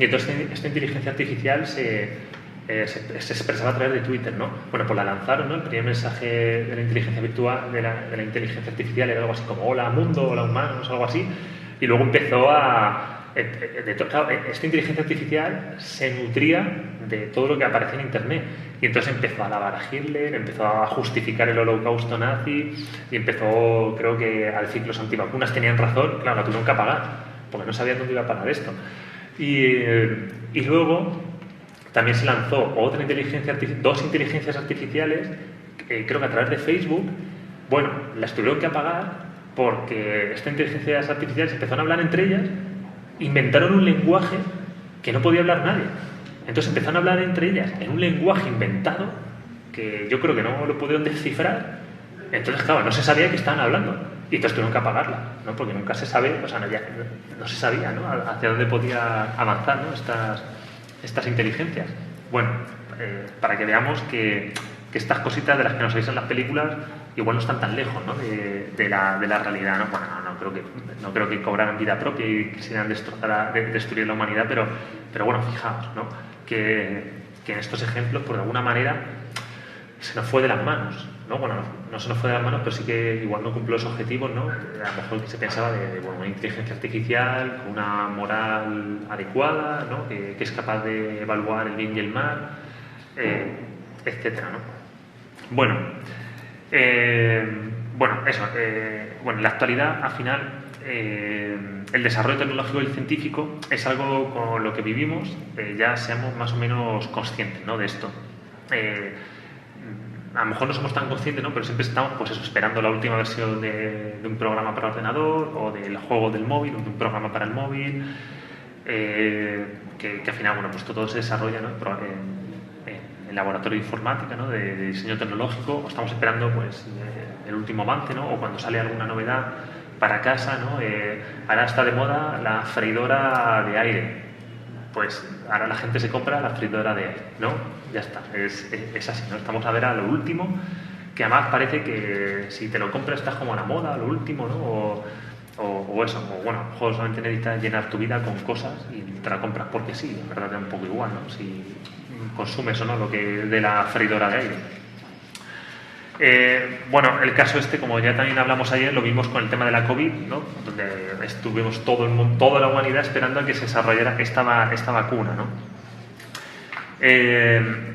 entonces esta inteligencia artificial se expresaba a través de Twitter, ¿no? Bueno, pues la lanzaron, ¿no? El primer mensaje de la inteligencia virtual, de la inteligencia artificial, era algo así como hola mundo, hola humanos, algo así, y luego empezó claro, esta inteligencia artificial se nutría de todo lo que aparecía en Internet, y entonces empezó a alabar a Hitler, empezó a justificar el holocausto nazi, y empezó, creo que, a decir que los antivacunas tenían razón. Claro, la tuvieron que apagar porque no sabían dónde iba a parar esto. Y luego también se lanzó otra dos inteligencias artificiales, creo que a través de Facebook. Bueno, las tuvieron que apagar porque estas inteligencias artificiales empezaron a hablar entre ellas, inventaron un lenguaje que no podía hablar nadie. Entonces empezaron a hablar entre ellas en un lenguaje inventado que yo creo que no lo pudieron descifrar. Entonces, claro, no se sabía que estaban hablando. Y entonces tuvieron que apagarla, ¿no? Porque nunca se sabe, o sea, no se sabía, ¿no? Hacia dónde podía avanzar, ¿no? Estas inteligencias. Bueno, para que veamos que estas cositas de las que nos veis en las películas igual no están tan lejos, ¿no? de la realidad, ¿no? Bueno, no creo que cobraran vida propia y quisieran destruir la humanidad, pero bueno, fijaos, ¿no? Que en estos ejemplos, por alguna manera, se nos fue de las manos, ¿no? Bueno, no se nos fue de las manos, pero sí que igual no cumplió los objetivos, ¿no? A lo mejor que se pensaba de una inteligencia artificial con una moral adecuada, ¿no? Que es capaz de evaluar el bien y el mal, etcétera, ¿no? Bueno, eso. En la actualidad, al final, el desarrollo tecnológico y científico es algo con lo que vivimos, ya seamos más o menos conscientes, ¿no? De esto. A lo mejor no somos tan conscientes, ¿no? Pero siempre estamos, pues eso, esperando la última versión de un programa para ordenador, o del juego del móvil, o de un programa para el móvil, que al final, bueno, pues todo se desarrolla, ¿no? En laboratorio de informática, ¿no? De diseño tecnológico, o estamos esperando, pues, el último avance, ¿no? O cuando sale alguna novedad para casa, ¿no? Ahora está de moda la freidora de aire. Pues ahora la gente se compra la freidora de aire, ¿no? Ya está, es así, ¿no? Estamos a ver a lo último, que además parece que si te lo compras estás como a la moda, a lo último, ¿no? O eso, o bueno, a lo mejor solamente necesitas llenar tu vida con cosas y te la compras porque sí, en verdad es un poco igual, ¿no? Si consumes o no lo que de la freidora de aire. El caso como ya también hablamos ayer, lo vimos con el tema de la COVID, ¿no? Donde estuvimos toda la humanidad esperando a que se desarrollara esta vacuna, ¿no?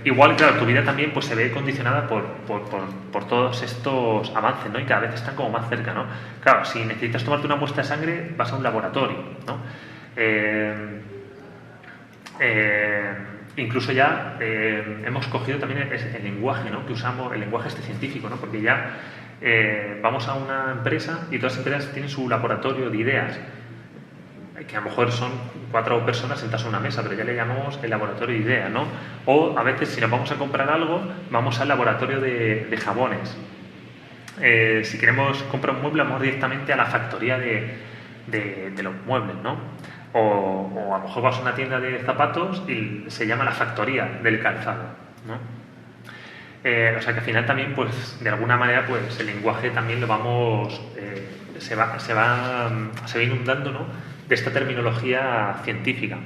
Igual, claro, tu vida también pues se ve condicionada por todos estos avances, ¿no? Y cada vez están como más cerca, ¿no? Claro, si necesitas tomarte una muestra de sangre, vas a un laboratorio, ¿no? Incluso ya hemos cogido también el lenguaje, ¿no? Que usamos, el lenguaje científico, ¿no? Porque ya vamos a una empresa y todas las empresas tienen su laboratorio de ideas, que a lo mejor son 4 personas sentadas en una mesa, pero ya le llamamos el laboratorio de ideas, ¿no? O a veces, si nos vamos a comprar algo, vamos al laboratorio de jabones. Si queremos comprar un mueble, vamos directamente a la factoría de los muebles, ¿no? O a lo mejor vas a una tienda de zapatos y se llama la factoría del calzado, ¿no? O sea que al final también, pues, de alguna manera, pues el lenguaje también lo vamos, se va inundando, ¿no?, de esta terminología científica.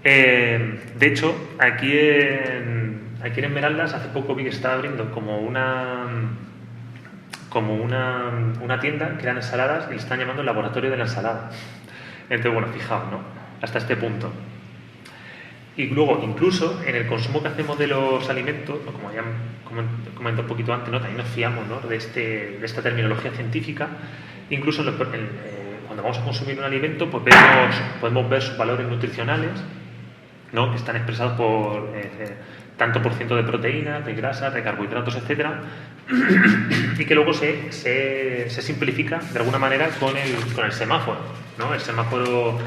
De hecho, aquí en Esmeraldas hace poco vi que estaba abriendo como una tienda que eran ensaladas y le están llamando el laboratorio de la ensalada. Entonces, bueno, fijaos, ¿no?, hasta este punto. Y luego, incluso en el consumo que hacemos de los alimentos, ¿no?, como ya comentado un poquito antes, ¿no?, también nos fiamos, ¿no?, de esta terminología científica. Incluso cuando vamos a consumir un alimento, pues podemos ver sus valores nutricionales, ¿no?, que están expresados por tanto por ciento de proteínas, de grasas, de carbohidratos, etcétera, y que luego se simplifica de alguna manera con el semáforo, ¿no? El semáforo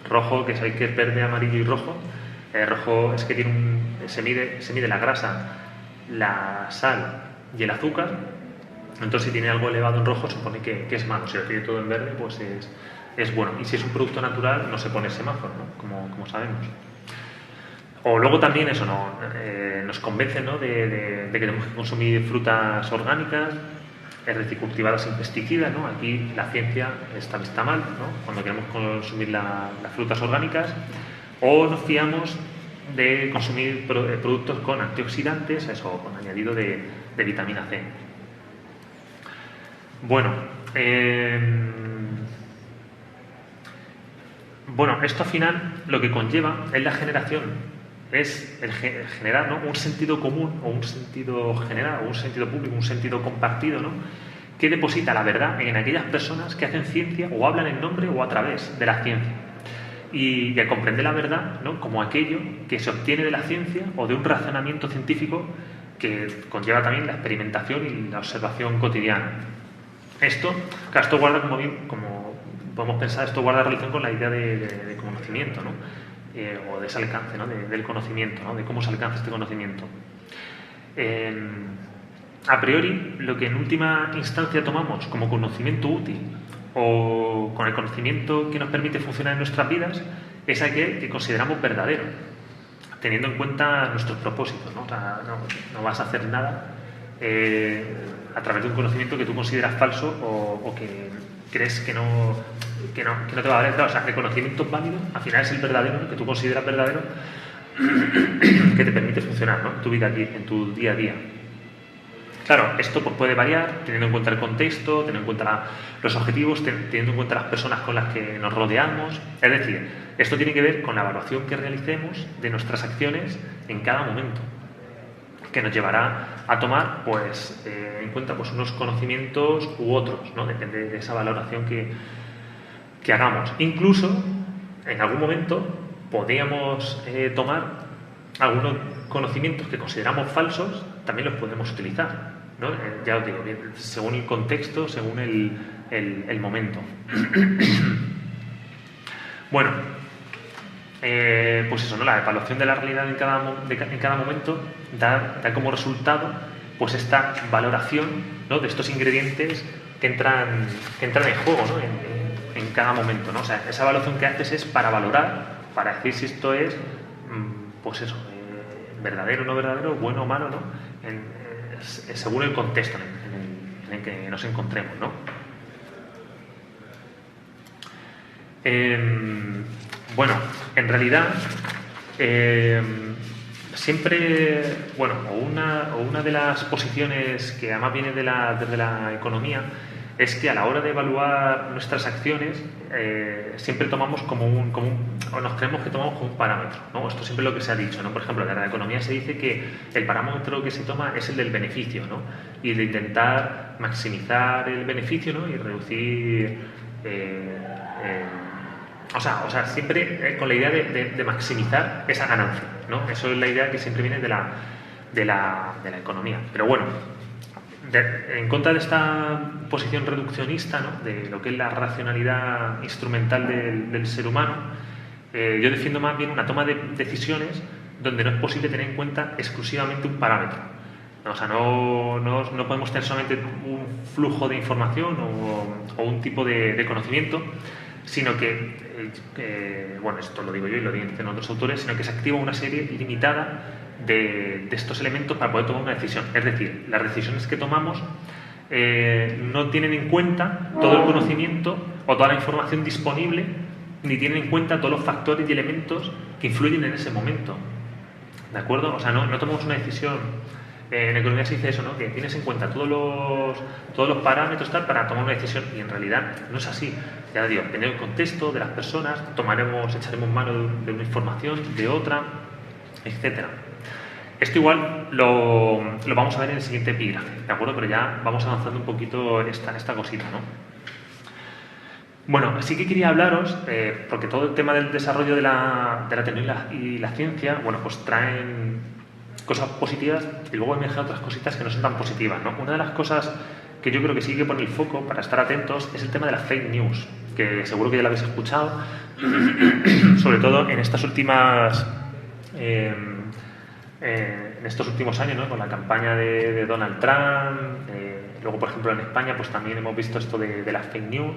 rojo, que sabéis que es verde, amarillo y rojo. Rojo es que se mide la grasa, la sal y el azúcar. Entonces, si tiene algo elevado en rojo, se supone que es malo. Si lo tiene todo en verde, pues es bueno. Y si es un producto natural, no se pone semáforo, ¿no?, como sabemos. O luego también eso, ¿no?, nos convence, ¿no?, de que tenemos que consumir frutas orgánicas, es decir, cultivadas sin pesticidas, ¿no? Aquí la ciencia está mal, ¿no?, cuando queremos consumir las frutas orgánicas. O nos fiamos de consumir productos con antioxidantes, eso, con añadido de vitamina C. Bueno, esto al final lo que conlleva es la generación, es el generar, ¿no?, un sentido común o un sentido general o un sentido público, un sentido compartido, ¿no?, que deposita la verdad en aquellas personas que hacen ciencia o hablan en nombre o a través de la ciencia. Y a comprender la verdad, ¿no?, como aquello que se obtiene de la ciencia o de un razonamiento científico que conlleva también la experimentación y la observación cotidiana. Esto guarda, como podemos pensar, esto guarda relación con la idea de conocimiento, ¿no?, o de ese alcance, ¿no?, del conocimiento, ¿no?, de cómo se alcanza este conocimiento. A priori, lo que en última instancia tomamos como conocimiento útil o con el conocimiento que nos permite funcionar en nuestras vidas es aquel que consideramos verdadero, teniendo en cuenta nuestros propósitos, ¿no? O sea, no vas a hacer nada a través de un conocimiento que tú consideras falso o que crees que no te va a valer. Claro, o sea, el conocimiento válido al final es el verdadero, ¿no?, que tú consideras verdadero, que te permite funcionar, ¿no?, en tu vida aquí, en tu día a día. Claro, esto pues puede variar teniendo en cuenta el contexto, teniendo en cuenta los objetivos, teniendo en cuenta las personas con las que nos rodeamos. Es decir, esto tiene que ver con la evaluación que realicemos de nuestras acciones en cada momento, que nos llevará a tomar pues en cuenta pues unos conocimientos u otros, ¿no?, depende de esa valoración que hagamos. Incluso en algún momento podríamos tomar algunos conocimientos que consideramos falsos, también los podemos utilizar, ¿no? Ya os digo, según el contexto, según el momento. Bueno, pues eso, ¿no?, la evaluación de la realidad en cada momento da como resultado pues esta valoración, ¿no?, de estos ingredientes que entran en juego, ¿no?, en cada momento, ¿no? O sea, esa evaluación que haces es para valorar, para decir si esto es, pues eso, verdadero o no verdadero, bueno o malo, ¿no?, según el contexto en el que nos encontremos, ¿no? Bueno, en realidad siempre, bueno, una de las posiciones que además viene desde la economía es que a la hora de evaluar nuestras acciones siempre tomamos o nos creemos que tomamos como un parámetro, ¿no? Esto siempre es lo que se ha dicho, ¿no? Por ejemplo, en la economía se dice que el parámetro que se toma es el del beneficio, ¿no?, y de intentar maximizar el beneficio, ¿no?, y reducir o sea, siempre con la idea de maximizar esa ganancia, ¿no? Eso es la idea que siempre viene de la economía. Pero bueno, en contra de esta posición reduccionista, ¿no?, de lo que es la racionalidad instrumental del ser humano, yo defiendo más bien una toma de decisiones donde no es posible tener en cuenta exclusivamente un parámetro. O sea, no podemos tener solamente un flujo de información o un tipo de conocimiento, sino que, bueno, esto lo digo yo y lo dicen otros autores, sino que se activa una serie limitada de estos elementos para poder tomar una decisión. Es decir, las decisiones que tomamos no tienen en cuenta todo el conocimiento o toda la información disponible, ni tienen en cuenta todos los factores y elementos que influyen en ese momento. ¿De acuerdo? O sea, no tomamos una decisión. En economía se dice eso, ¿no? Que tienes en cuenta todos los parámetros tal para tomar una decisión, y en realidad no es así. Ya digo, depende del contexto de las personas, echaremos mano de una información, de otra, etcétera. Esto igual lo vamos a ver en el siguiente epígrafe, ¿de acuerdo? Pero ya vamos avanzando un poquito esta cosita, ¿no? Bueno, sí que quería hablaros, porque todo el tema del desarrollo de la tecnología y la ciencia, bueno, pues traen cosas positivas y luego emergen otras cositas que no son tan positivas, ¿no? Una de las cosas que yo creo que sí que pone el foco para estar atentos es el tema de las fake news, que seguro que ya lo habéis escuchado, sobre todo en estas últimas... en estos últimos años, ¿no? Con la campaña de Donald Trump, luego por ejemplo en España pues también hemos visto esto de las fake news,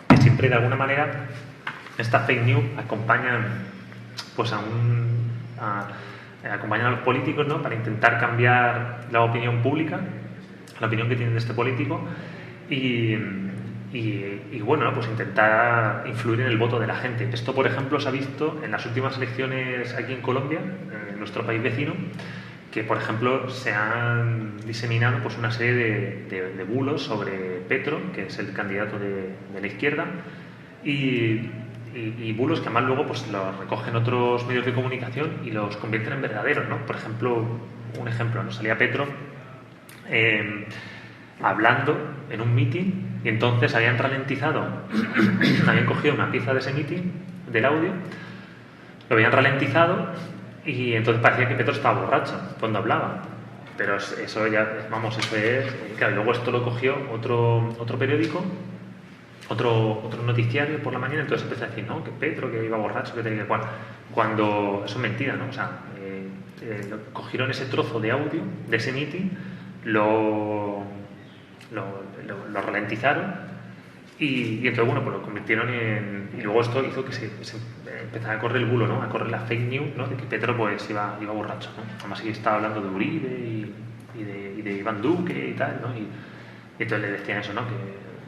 que siempre de alguna manera estas fake news acompañan pues acompañan a los políticos, ¿no? Para intentar cambiar la opinión pública, la opinión que tienen de este político y bueno, ¿no? Pues intentar influir en el voto de la gente. Esto, por ejemplo, se ha visto en las últimas elecciones aquí en Colombia, en nuestro país vecino, que, por ejemplo, se han diseminado pues una serie de bulos sobre Petro, que es el candidato de la izquierda, y bulos que además luego pues los recogen otros medios de comunicación y los convierten en verdaderos, ¿no? Por ejemplo, un ejemplo, ¿no? Salía Petro hablando en un meeting y entonces habían ralentizado, habían cogido una pieza de ese meeting, del audio, lo habían ralentizado y entonces parecía que Petro estaba borracho cuando hablaba. Pero eso ya, vamos, eso es... Claro, y luego esto lo cogió otro periódico, otro noticiario por la mañana, entonces empezó a decir, no, que Petro, que iba borracho, que tenía que cual. Cuando eso es mentira, ¿no? O sea, cogieron ese trozo de audio de ese meeting, lo ralentizaron y entonces, bueno, pues lo convirtieron en... Y luego esto hizo que se empezara a correr el bulo, ¿no? A correr la fake news, ¿no? De que Petro pues iba borracho, ¿no? Además que estaba hablando de Uribe y de Iván Duque y tal, ¿no? Y entonces le decían eso, ¿no? Que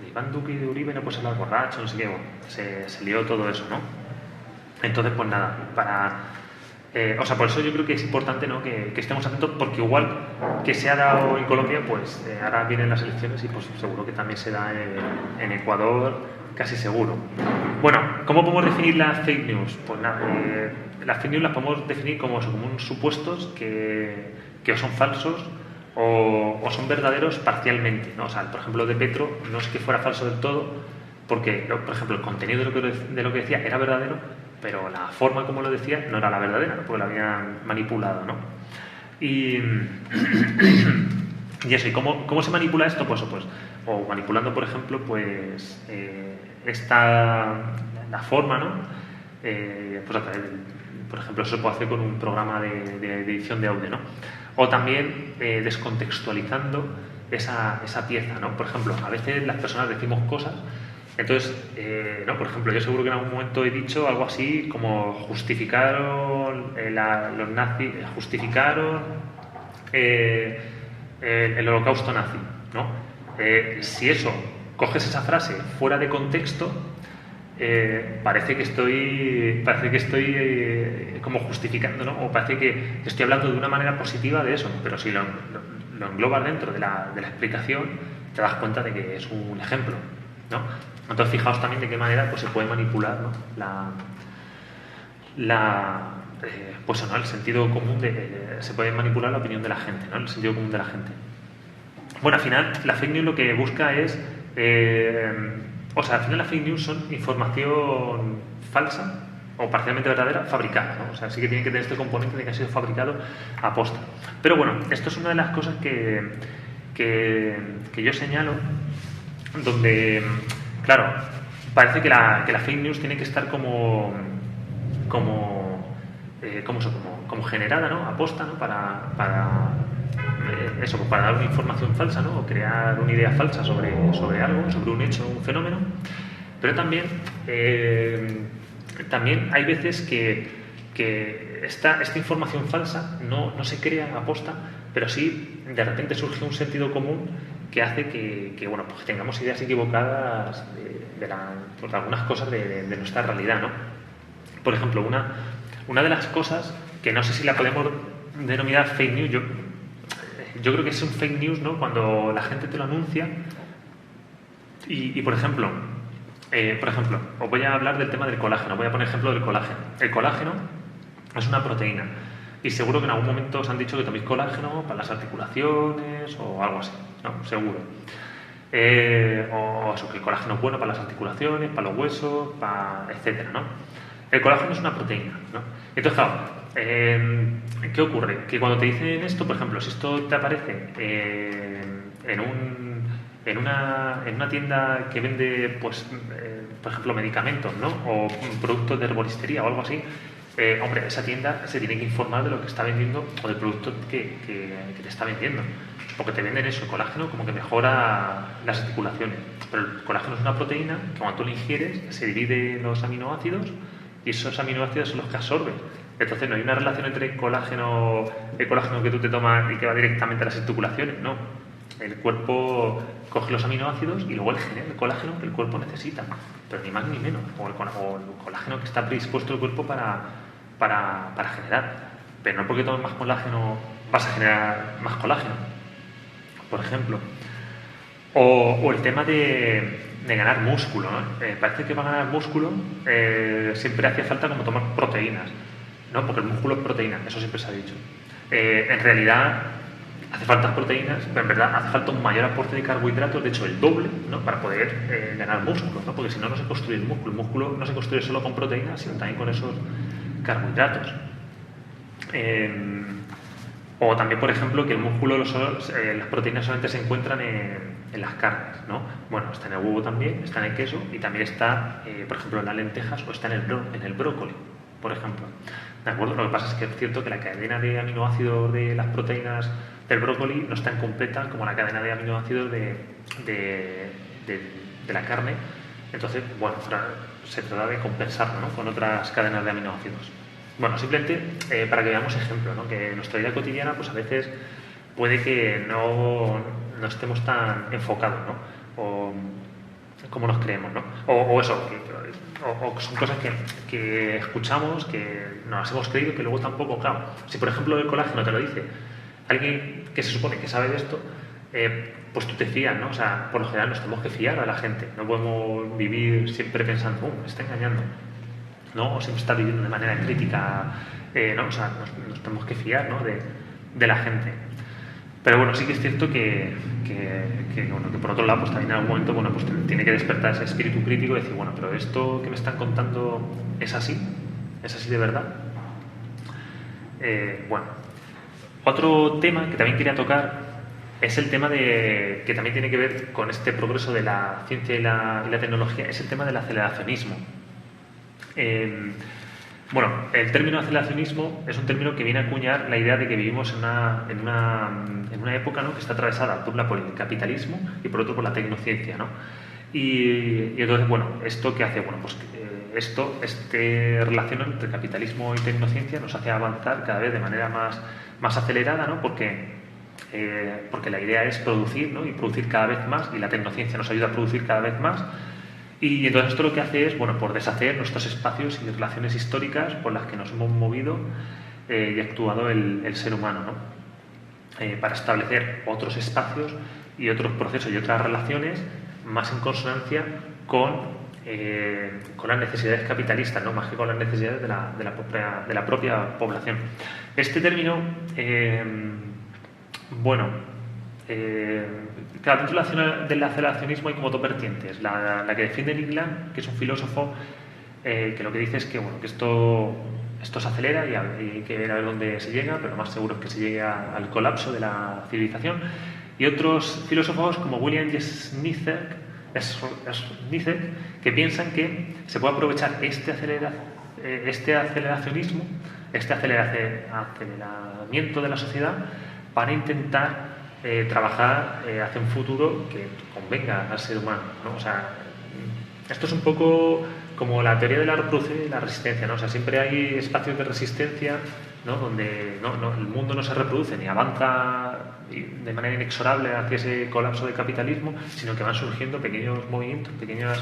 de Iván Duque y de Uribe no puedes hablar borracho, no sé qué, bueno, se lió todo eso, ¿no? Entonces, pues nada, o sea, por eso yo creo que es importante, ¿no? que estemos atentos, porque igual que se ha dado en Colombia, pues ahora vienen las elecciones y pues seguro que también se da en Ecuador, casi seguro. Bueno, ¿cómo podemos definir las fake news? Pues nada, las fake news las podemos definir como unos supuestos que o son falsos o son verdaderos parcialmente, ¿no? O sea, por ejemplo, de Petro no es que fuera falso del todo, porque, por ejemplo, el contenido de lo que decía era verdadero, pero la forma como lo decía no era la verdadera, ¿no? Porque la habían manipulado, ¿no? Y eso, ¿y cómo se manipula esto? Pues o manipulando, por ejemplo, pues la forma, ¿no? Pues por ejemplo, eso se puede hacer con un programa de edición de audio, ¿no? O también descontextualizando esa pieza, ¿no? Por ejemplo, a veces las personas decimos cosas. Entonces, no, por ejemplo, yo seguro que en algún momento he dicho algo así como justificaron los nazis, justificaron el holocausto nazi, ¿no? Si eso, coges esa frase fuera de contexto, parece que estoy como justificando, ¿no? O parece que estoy hablando de una manera positiva de eso, pero si lo englobas dentro de la explicación, te das cuenta de que es un ejemplo, ¿no? Entonces, fijaos también de qué manera pues, se puede manipular, ¿no? Pues no, el sentido común se puede manipular la opinión de la gente, ¿no? El sentido común de la gente. Bueno, al final, la fake news lo que busca es... al final las fake news son información falsa o parcialmente verdadera fabricada, ¿no? O sea, sí que tiene que tener este componente de que ha sido fabricado a posta. Pero bueno, esto es una de las cosas que yo señalo, donde... Claro, parece que la fake news tiene que estar como generada, ¿no? Aposta, ¿no? Para dar una información falsa, ¿no? O crear una idea falsa sobre algo, sobre un hecho, un fenómeno. Pero también hay veces que que esta información falsa no se crea a posta, pero sí de repente surge un sentido común que hace que bueno, pues tengamos ideas equivocadas de algunas cosas de nuestra realidad, ¿no? Por ejemplo, una de las cosas que no sé si la podemos denominar fake news, yo creo que es un fake news, ¿no? Cuando la gente te lo anuncia y por ejemplo, os voy a hablar del tema del colágeno. Voy a poner ejemplo del colágeno. El colágeno es una proteína y seguro que en algún momento os han dicho que toméis colágeno para las articulaciones o algo así, ¿no? Seguro. O eso, que el colágeno es bueno para las articulaciones, para los huesos, etcétera, ¿no? El colágeno es una proteína, ¿no? Entonces, claro, ¿qué ocurre? Que cuando te dicen esto, por ejemplo, si esto te aparece en una tienda que vende, pues, por ejemplo, medicamentos, ¿no? O productos de herboristería o algo así, hombre, esa tienda se tiene que informar de lo que está vendiendo o del producto que te está vendiendo. Porque te venden eso, el colágeno, como que mejora las articulaciones. Pero el colágeno es una proteína que cuando tú lo ingieres se divide en los aminoácidos y esos aminoácidos son los que absorbes. Entonces no hay una relación entre el colágeno que tú te tomas y que va directamente a las articulaciones, no. El cuerpo coge los aminoácidos y luego genera el colágeno que el cuerpo necesita, pero ni más ni menos, o el colágeno que está predispuesto el cuerpo para generar. Pero no porque tomes más colágeno vas a generar más colágeno, por ejemplo. O el tema de ganar músculo, ¿no? Parece que para ganar músculo siempre hacía falta como tomar proteínas, ¿no? Porque el músculo es proteína, eso siempre se ha dicho. En realidad hace falta proteínas, pero en verdad hace falta un mayor aporte de carbohidratos, de hecho el doble, ¿no? Para poder ganar músculo, ¿no? Porque si no, no se construye el músculo. El músculo no se construye solo con proteínas, sino también con esos carbohidratos. O también, por ejemplo, que el músculo, las proteínas solamente se encuentran en las carnes, ¿no? Bueno, está en el huevo también, está en el queso y también está, por ejemplo, en las lentejas o está en el brócoli, por ejemplo. ¿De acuerdo? Lo que pasa es que es cierto que la cadena de aminoácidos de las proteínas del brócoli no es tan completa como la cadena de aminoácidos de la carne. Entonces, bueno, se trata de compensarlo, ¿no? Con otras cadenas de aminoácidos. Bueno, simplemente para que veamos ejemplos, ¿no? Que en nuestra vida cotidiana, pues a veces puede que no estemos tan enfocados, ¿no? O como nos creemos, ¿no? O eso, o son cosas que escuchamos, que nos las hemos creído, que luego tampoco, claro. Si por ejemplo el colágeno te lo dice alguien que se supone que sabe de esto, pues tú te fías, ¿no? O sea, por lo general nos tenemos que fiar a la gente. No podemos vivir siempre pensando, me está engañando, ¿no? O siempre está viviendo de manera crítica, ¿no? O sea, nos tenemos que fiar, ¿no? de la gente. Pero bueno, sí que es cierto que por otro lado, pues también en algún momento, bueno, pues tiene que despertar ese espíritu crítico y decir, bueno, pero esto que me están contando es así de verdad. Bueno, otro tema que también quería tocar es el tema que también tiene que ver con este progreso de la ciencia y la tecnología, es el tema del aceleracionismo. Bueno, el término aceleracionismo es un término que viene a acuñar la idea de que vivimos en una época, ¿no? Que está atravesada por el capitalismo y por otro por la tecnociencia, ¿no? Y entonces, bueno, ¿esto qué hace? Bueno, pues este relación entre capitalismo y tecnociencia nos hace avanzar cada vez de manera más acelerada, ¿no? Porque la idea es producir, ¿no? Y producir cada vez más, y la tecnociencia nos ayuda a producir cada vez más. Y entonces esto lo que hace es, bueno, por deshacer nuestros espacios y relaciones históricas por las que nos hemos movido y actuado el ser humano, ¿no? Para establecer otros espacios y otros procesos y otras relaciones más en consonancia con las necesidades capitalistas, ¿no? Más que con las necesidades de la propia población. Este término, claro, dentro del aceleracionismo hay como dos vertientes. La que defiende Nick Land, que es un filósofo que lo que dice es que, bueno, que esto se acelera y hay que ver a ver dónde se llega, pero lo más seguro es que se llegue al colapso de la civilización. Y otros filósofos como William Zizek, que piensan que se puede aprovechar este aceleracionismo, este aceleramiento de la sociedad para intentar trabajar hacia un futuro que convenga al ser humano, ¿no? O sea, esto es un poco como la teoría de la reproducción y la resistencia, ¿no? O sea, siempre hay espacios de resistencia, ¿no? Donde el mundo no se reproduce ni avanza de manera inexorable hacia ese colapso del capitalismo, sino que van surgiendo pequeños movimientos, pequeñas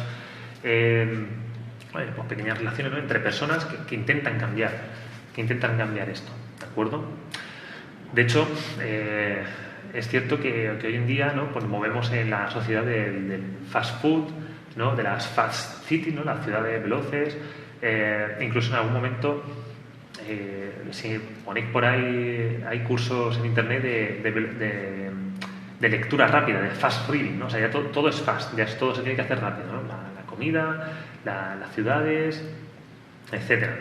relaciones, ¿no? Entre personas que intentan cambiar esto, ¿de acuerdo? De hecho, es cierto que hoy en día, ¿no? Pues nos movemos en la sociedad del fast food, ¿no? De las fast cities, ¿no? Las ciudades veloces, incluso en algún momento, si ponéis por ahí, hay cursos en internet de lectura rápida, de fast reading, ¿no? O sea, ya todo es fast, ya todo se tiene que hacer rápido, ¿no? La comida, las ciudades, etcétera.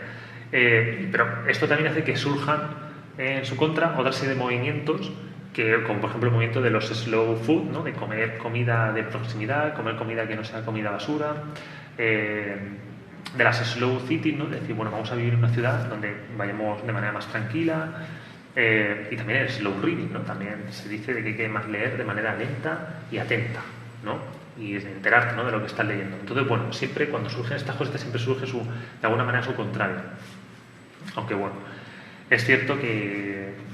Pero esto también hace que surjan en su contra otra serie de movimientos como por ejemplo el movimiento de los slow food, ¿no? De comer comida de proximidad, comer comida que no sea comida basura, de las slow cities, ¿no? De decir, bueno, vamos a vivir en una ciudad donde vayamos de manera más tranquila, y también el slow reading, ¿no? También se dice de que hay que más leer de manera lenta y atenta, ¿no? Y enterarte, ¿no? De lo que estás leyendo. Entonces, bueno, siempre cuando surgen estas cosas siempre surge de alguna manera su contrario. Aunque bueno, es cierto que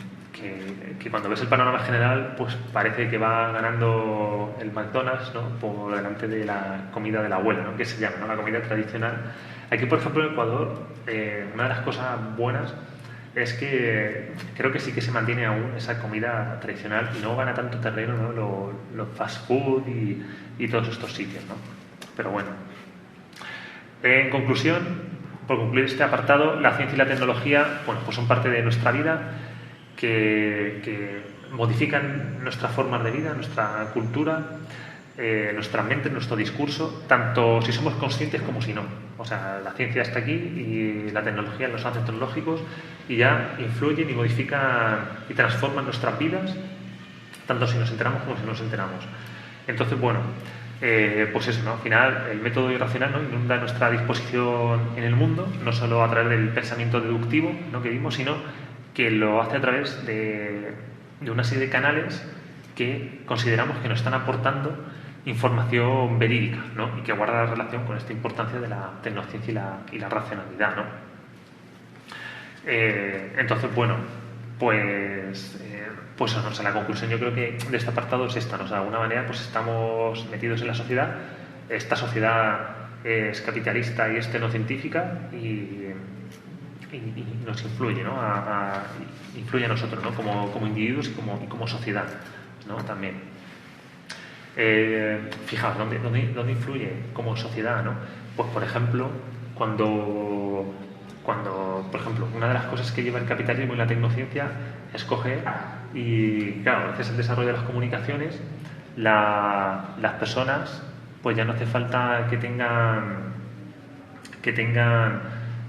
cuando ves el panorama general, pues parece que va ganando el McDonald's, ¿no? Por delante de la comida de la abuela, ¿no? Que se llama, ¿no? La comida tradicional. Aquí, por ejemplo, en Ecuador, una de las cosas buenas es que creo que sí que se mantiene aún esa comida tradicional y no gana tanto terreno, ¿no? Los fast food y todos estos sitios, ¿no? Pero bueno. En conclusión, por concluir este apartado, la ciencia y la tecnología, bueno, pues son parte de nuestra vida, que modifican nuestras formas de vida, nuestra cultura, nuestra mente, nuestro discurso, tanto si somos conscientes como si no. O sea, la ciencia está aquí y la tecnología, los avances tecnológicos, y ya influyen y modifican y transforman nuestras vidas, tanto si nos enteramos como si no nos enteramos. Entonces, bueno, pues eso, ¿no? Al final, el método irracional, ¿no? Inunda nuestra disposición en el mundo, no solo a través del pensamiento deductivo, ¿no? Que vimos, sino que lo hace a través de una serie de canales que consideramos que nos están aportando información verídica, ¿no? Y que guarda relación con esta importancia de la tecnociencia y la racionalidad, ¿no? Entonces, bueno, pues no, o sea, la conclusión yo creo que de este apartado es esta, ¿no? O sea, de alguna manera pues estamos metidos en la sociedad, esta sociedad es capitalista y es tecnocientífica y nos influye, ¿no? Influye a nosotros, ¿no? Como individuos y como sociedad, ¿no? También. Fijaos, ¿dónde influye como sociedad, ¿no? Pues, por ejemplo, cuando, por ejemplo, una de las cosas que lleva el capitalismo y la tecnociencia es coger y, claro, gracias al desarrollo de las comunicaciones, las personas, pues ya no hace falta que tengan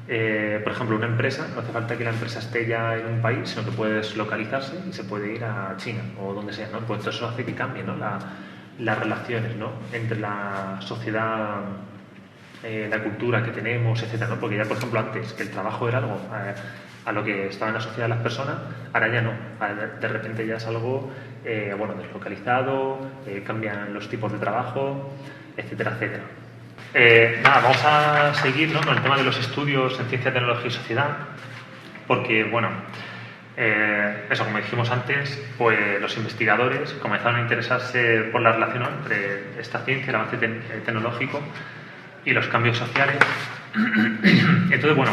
por ejemplo, una empresa, no hace falta que la empresa esté ya en un país, sino que puede deslocalizarse y se puede ir a China o donde sea, ¿no? Pues eso hace que cambien, ¿no? Las relaciones, ¿no? Entre la sociedad, la cultura que tenemos, etcétera, ¿no? Porque ya, por ejemplo, antes que el trabajo era algo a lo que estaba en la sociedad las personas, ahora ya no. De repente ya es algo, deslocalizado, cambian los tipos de trabajo, etcétera, etcétera. Vamos a seguir, ¿no? Con el tema de los estudios en ciencia, tecnología y sociedad, porque, bueno, eso, como dijimos antes, pues los investigadores comenzaron a interesarse por la relación, ¿no? Entre esta ciencia, el avance tecnológico y los cambios sociales. Entonces, bueno,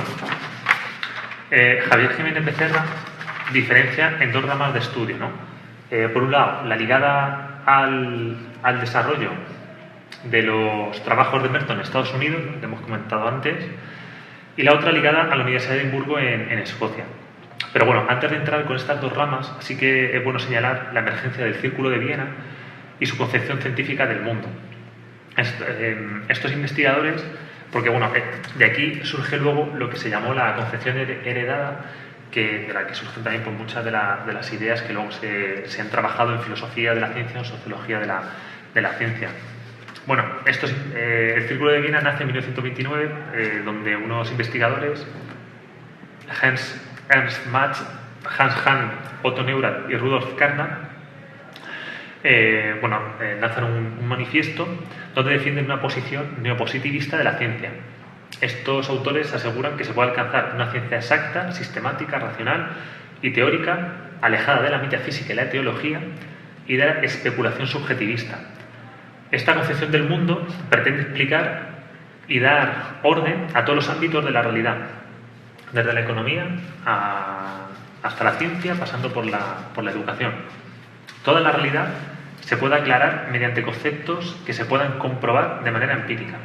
Javier Jiménez Becerra diferencia en dos ramas de estudio, ¿no? Por un lado, la ligada al desarrollo de los trabajos de Merton en Estados Unidos, que hemos comentado antes, y la otra ligada a la Universidad de Edimburgo en Escocia. Pero bueno, antes de entrar con estas dos ramas, sí que es bueno señalar la emergencia del Círculo de Viena y su concepción científica del mundo. Estos investigadores, porque bueno, de aquí surge luego lo que se llamó la concepción heredada, de la que surgen también pues, muchas de las ideas que luego se han trabajado en filosofía de la ciencia o sociología de la ciencia. Bueno, el Círculo de Viena nace en 1929, donde unos investigadores, Hans Ernst Mach, Hans Hahn, Otto Neurath y Rudolf Carnap, lanzan un manifiesto donde defienden una posición neopositivista de la ciencia. Estos autores aseguran que se puede alcanzar una ciencia exacta, sistemática, racional y teórica, alejada de la metafísica y la teología y de la especulación subjetivista. Esta concepción del mundo pretende explicar y dar orden a todos los ámbitos de la realidad, desde la economía hasta la ciencia, pasando por la educación. Toda la realidad se puede aclarar mediante conceptos que se puedan comprobar de manera empírica.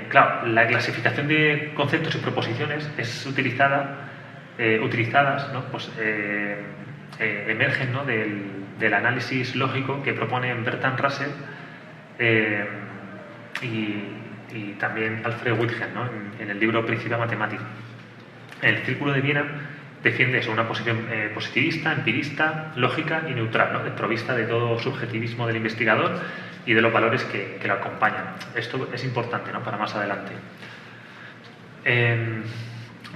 Claro, la clasificación de conceptos y proposiciones es utilizadas, ¿no? Pues, emergen, ¿no? del análisis lógico que proponen Bertrand Russell y también Alfred Whitehead, ¿no? en el libro Principia Matemática. El Círculo de Viena defiende eso, una posición positivista, empirista, lógica y neutral, ¿no? Desprovista de todo subjetivismo del investigador y de los valores que lo acompañan. Esto es importante, ¿no? Para más adelante.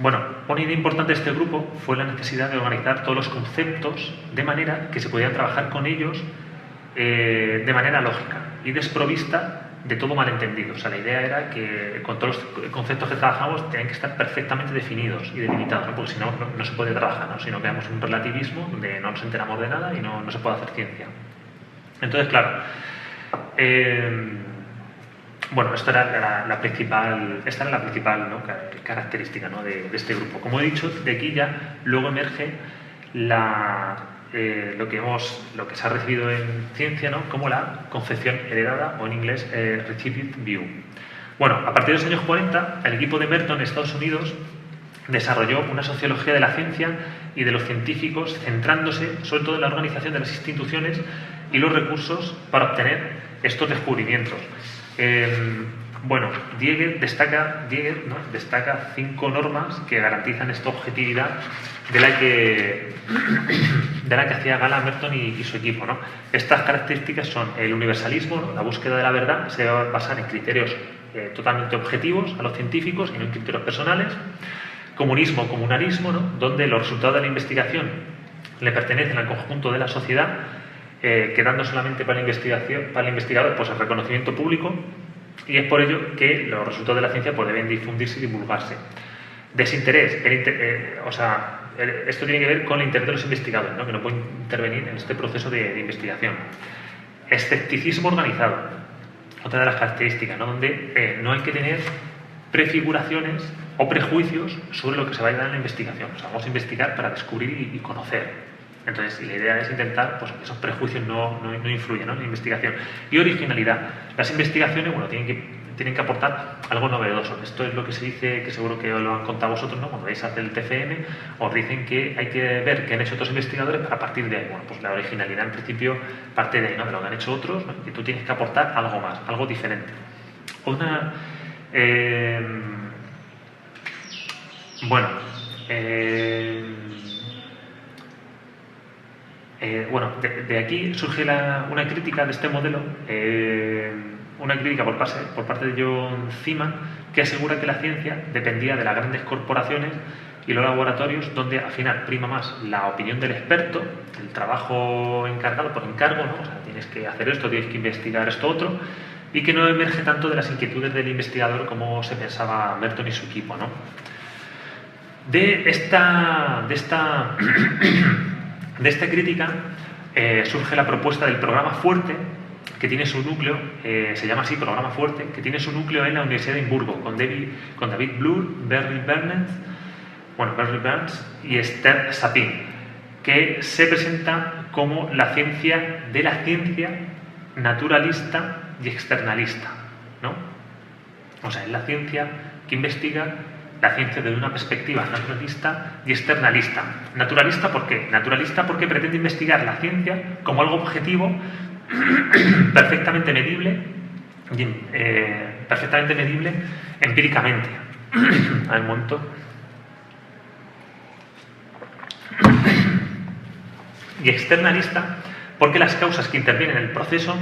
Bueno, una idea importante de este grupo fue la necesidad de organizar todos los conceptos de manera que se podían trabajar con ellos de manera lógica y desprovista de todo malentendido. O sea, la idea era que con todos los conceptos que trabajamos tenían que estar perfectamente definidos y delimitados, ¿no? Porque si no, no se puede trabajar, ¿no? Si no creamos un relativismo donde no nos enteramos de nada y no se puede hacer ciencia. Entonces, claro, bueno, esta era la principal, ¿no? característica, ¿no? de este grupo. Como he dicho, de aquí ya luego emerge lo que se ha recibido en ciencia, ¿no? Como la concepción heredada, o en inglés Received View. Bueno, a partir de los años 40, el equipo de Merton en Estados Unidos desarrolló una sociología de la ciencia y de los científicos, centrándose sobre todo en la organización de las instituciones y los recursos para obtener estos descubrimientos. Bueno, Dieger destaca 5 normas que garantizan esta objetividad de la que hacía gala Merton y su equipo, ¿no? Estas características son el universalismo, ¿no? La búsqueda de la verdad se va a basar en criterios totalmente objetivos a los científicos y no en criterios personales. Comunalismo, ¿no? Donde los resultados de la investigación le pertenecen al conjunto de la sociedad, quedando solamente para el investigador pues el reconocimiento público, y es por ello que los resultados de la ciencia pues, deben difundirse y divulgarse. Desinterés, esto tiene que ver con el interés de los investigadores, ¿no? Que no pueden intervenir en este proceso de investigación. Escepticismo organizado, otra de las características, ¿no? Donde no hay que tener prefiguraciones o prejuicios sobre lo que se va a dar en la investigación. O sea, vamos a investigar para descubrir y conocer. Entonces, la idea es intentar pues, que esos prejuicios no influyan, ¿no? En la investigación. Y originalidad. Las investigaciones, bueno, tienen que aportar algo novedoso. Esto es lo que se dice, que seguro que os lo han contado vosotros, ¿no? Cuando vais a hacer el TFM, os dicen que hay que ver qué han hecho otros investigadores para partir de ahí. Bueno, pues la originalidad, en principio, parte de ahí, ¿no? De lo que han hecho otros, ¿no? Y tú tienes que aportar algo más, algo diferente. De aquí surge una crítica de este modelo, una crítica por parte de John Zeeman, que asegura que la ciencia dependía de las grandes corporaciones y los laboratorios, donde al final prima más la opinión del experto, el trabajo encargado por encargo, ¿no? O sea, tienes que hacer esto, tienes que investigar esto otro, y que no emerge tanto de las inquietudes del investigador como se pensaba Merton y su equipo, ¿no? De esta crítica surge la propuesta del programa Fuerte, que tiene su núcleo, se llama así, programa Fuerte, que tiene su núcleo en la Universidad de Edimburgo, con David Bloor, Barry Burns y Esther Sapin, que se presenta como la ciencia de la ciencia naturalista y externalista, ¿no? O sea, es la ciencia que investiga la ciencia desde una perspectiva naturalista y externalista. ¿Naturalista por qué? Naturalista porque pretende investigar la ciencia como algo objetivo, perfectamente medible empíricamente. A ver, un momento. Y externalista porque las causas que intervienen en el proceso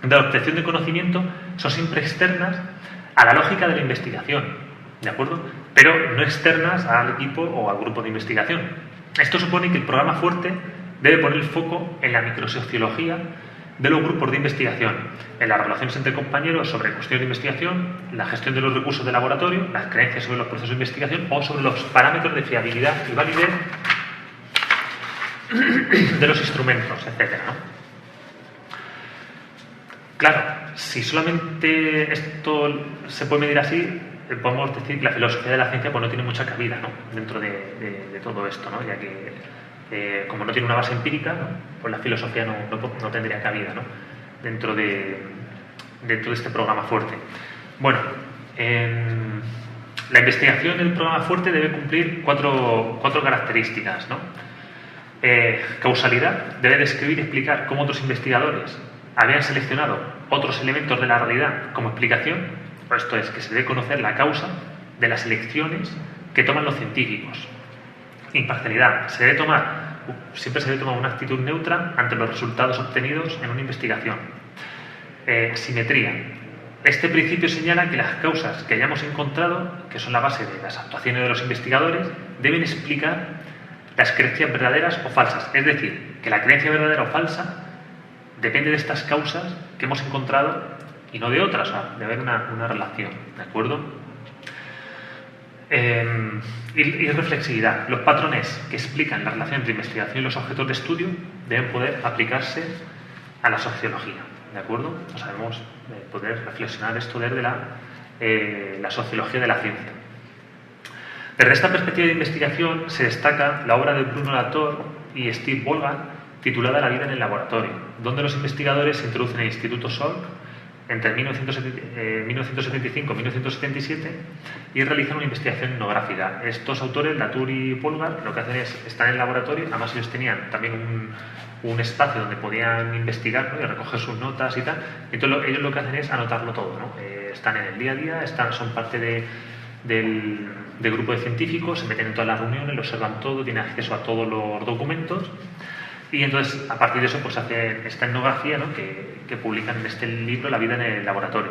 de la obtención de conocimiento son siempre externas a la lógica de la investigación, ¿de acuerdo? Pero no externas al equipo o al grupo de investigación. Esto supone que el programa Fuerte debe poner el foco en la microsociología de los grupos de investigación en las relaciones entre compañeros sobre cuestiones de investigación, la gestión de los recursos de laboratorio, las creencias sobre los procesos de investigación o sobre los parámetros de fiabilidad y validez de los instrumentos, etc. ¿no? Claro, si solamente esto se puede medir así, podemos decir que la filosofía de la ciencia pues, no tiene mucha cabida, ¿no? Dentro de todo esto, ¿no? Ya que como no tiene una base empírica, ¿no? Pues la filosofía no tendría cabida, ¿no? dentro de este programa fuerte. Bueno, la investigación del programa fuerte debe cumplir cuatro características, ¿no? Causalidad, debe describir y explicar cómo otros investigadores habían seleccionado otros elementos de la realidad como explicación. Esto es, que se debe conocer la causa de las elecciones que toman los científicos. Imparcialidad, siempre se debe tomar una actitud neutra ante los resultados obtenidos en una investigación. Simetría, este principio señala que las causas que hayamos encontrado, que son la base de las actuaciones de los investigadores, deben explicar las creencias verdaderas o falsas. Es decir, que la creencia verdadera o falsa depende de estas causas que hemos encontrado y no de otras. O sea, debe haber una relación, ¿de acuerdo? Y reflexividad. Los patrones que explican la relación entre investigación y los objetos de estudio deben poder aplicarse a la sociología, ¿de acuerdo? O sea, debemos poder reflexionar esto desde la sociología de la ciencia. Desde esta perspectiva de investigación se destaca la obra de Bruno Latour y Steve Bolgan titulada La vida en el laboratorio, donde los investigadores se introducen en el Instituto Salk entre 1975 y 1977 y realizan una investigación etnográfica. Estos autores, Latour y Bolgan, lo que hacen es estar en el laboratorio. Además ellos tenían también un espacio donde podían investigar, ¿no? Y recoger sus notas y tal. Entonces ellos lo que hacen es anotarlo todo, ¿no? Están en el día a día, son parte del grupo de científicos, se meten en todas las reuniones, lo observan todo, tienen acceso a todos los documentos. Y entonces, a partir de eso, pues hacen esta etnografía, ¿no? que publican en este libro, La vida en el laboratorio.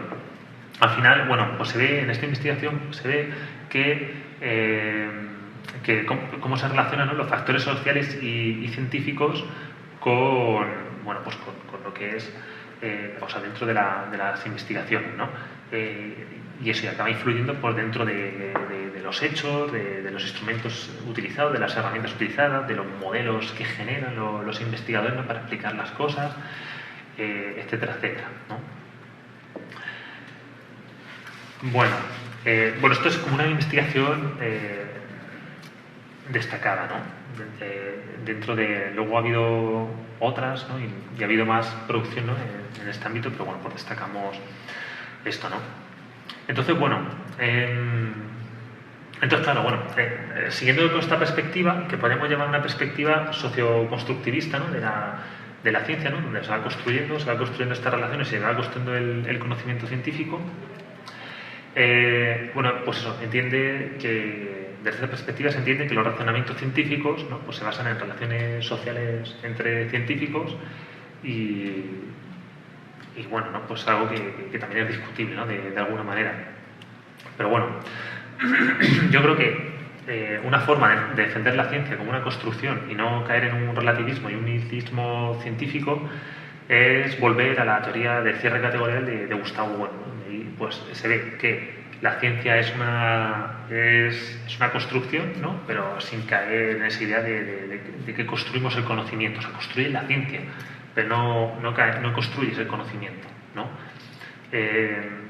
Al final, bueno, pues se ve en esta investigación, se ve que cómo se relacionan, ¿no? los factores sociales y científicos con lo que es, dentro de las investigaciones, ¿no? Y eso acaba influyendo por dentro de los hechos, de los instrumentos utilizados, de las herramientas utilizadas, de los modelos que generan los investigadores, ¿no? para explicar las cosas, etcétera, etcétera, ¿no? Bueno, esto es como una investigación destacada, ¿no? Luego ha habido otras, ¿no? y ha habido más producción, ¿no? en este ámbito, pero bueno, pues destacamos esto, ¿no? Entonces, siguiendo con esta perspectiva, que podemos llamar una perspectiva socioconstructivista, ¿no? de la ciencia, ¿no? donde se va construyendo estas relaciones y se va construyendo el conocimiento científico, entiende que desde esta perspectiva se entiende que los razonamientos científicos, ¿no? pues se basan en relaciones sociales entre científicos y pues algo que también es discutible, ¿no? de alguna manera. Pero bueno, yo creo que una forma de defender la ciencia como una construcción y no caer en un relativismo y un nihilismo científico es volver a la teoría del cierre categorial de Gustavo Bueno, ¿no? Y pues se ve que la ciencia es una construcción, ¿no? Pero sin caer en esa idea de que construimos el conocimiento. O sea, construye la ciencia, pero no construyes el conocimiento, ¿no? El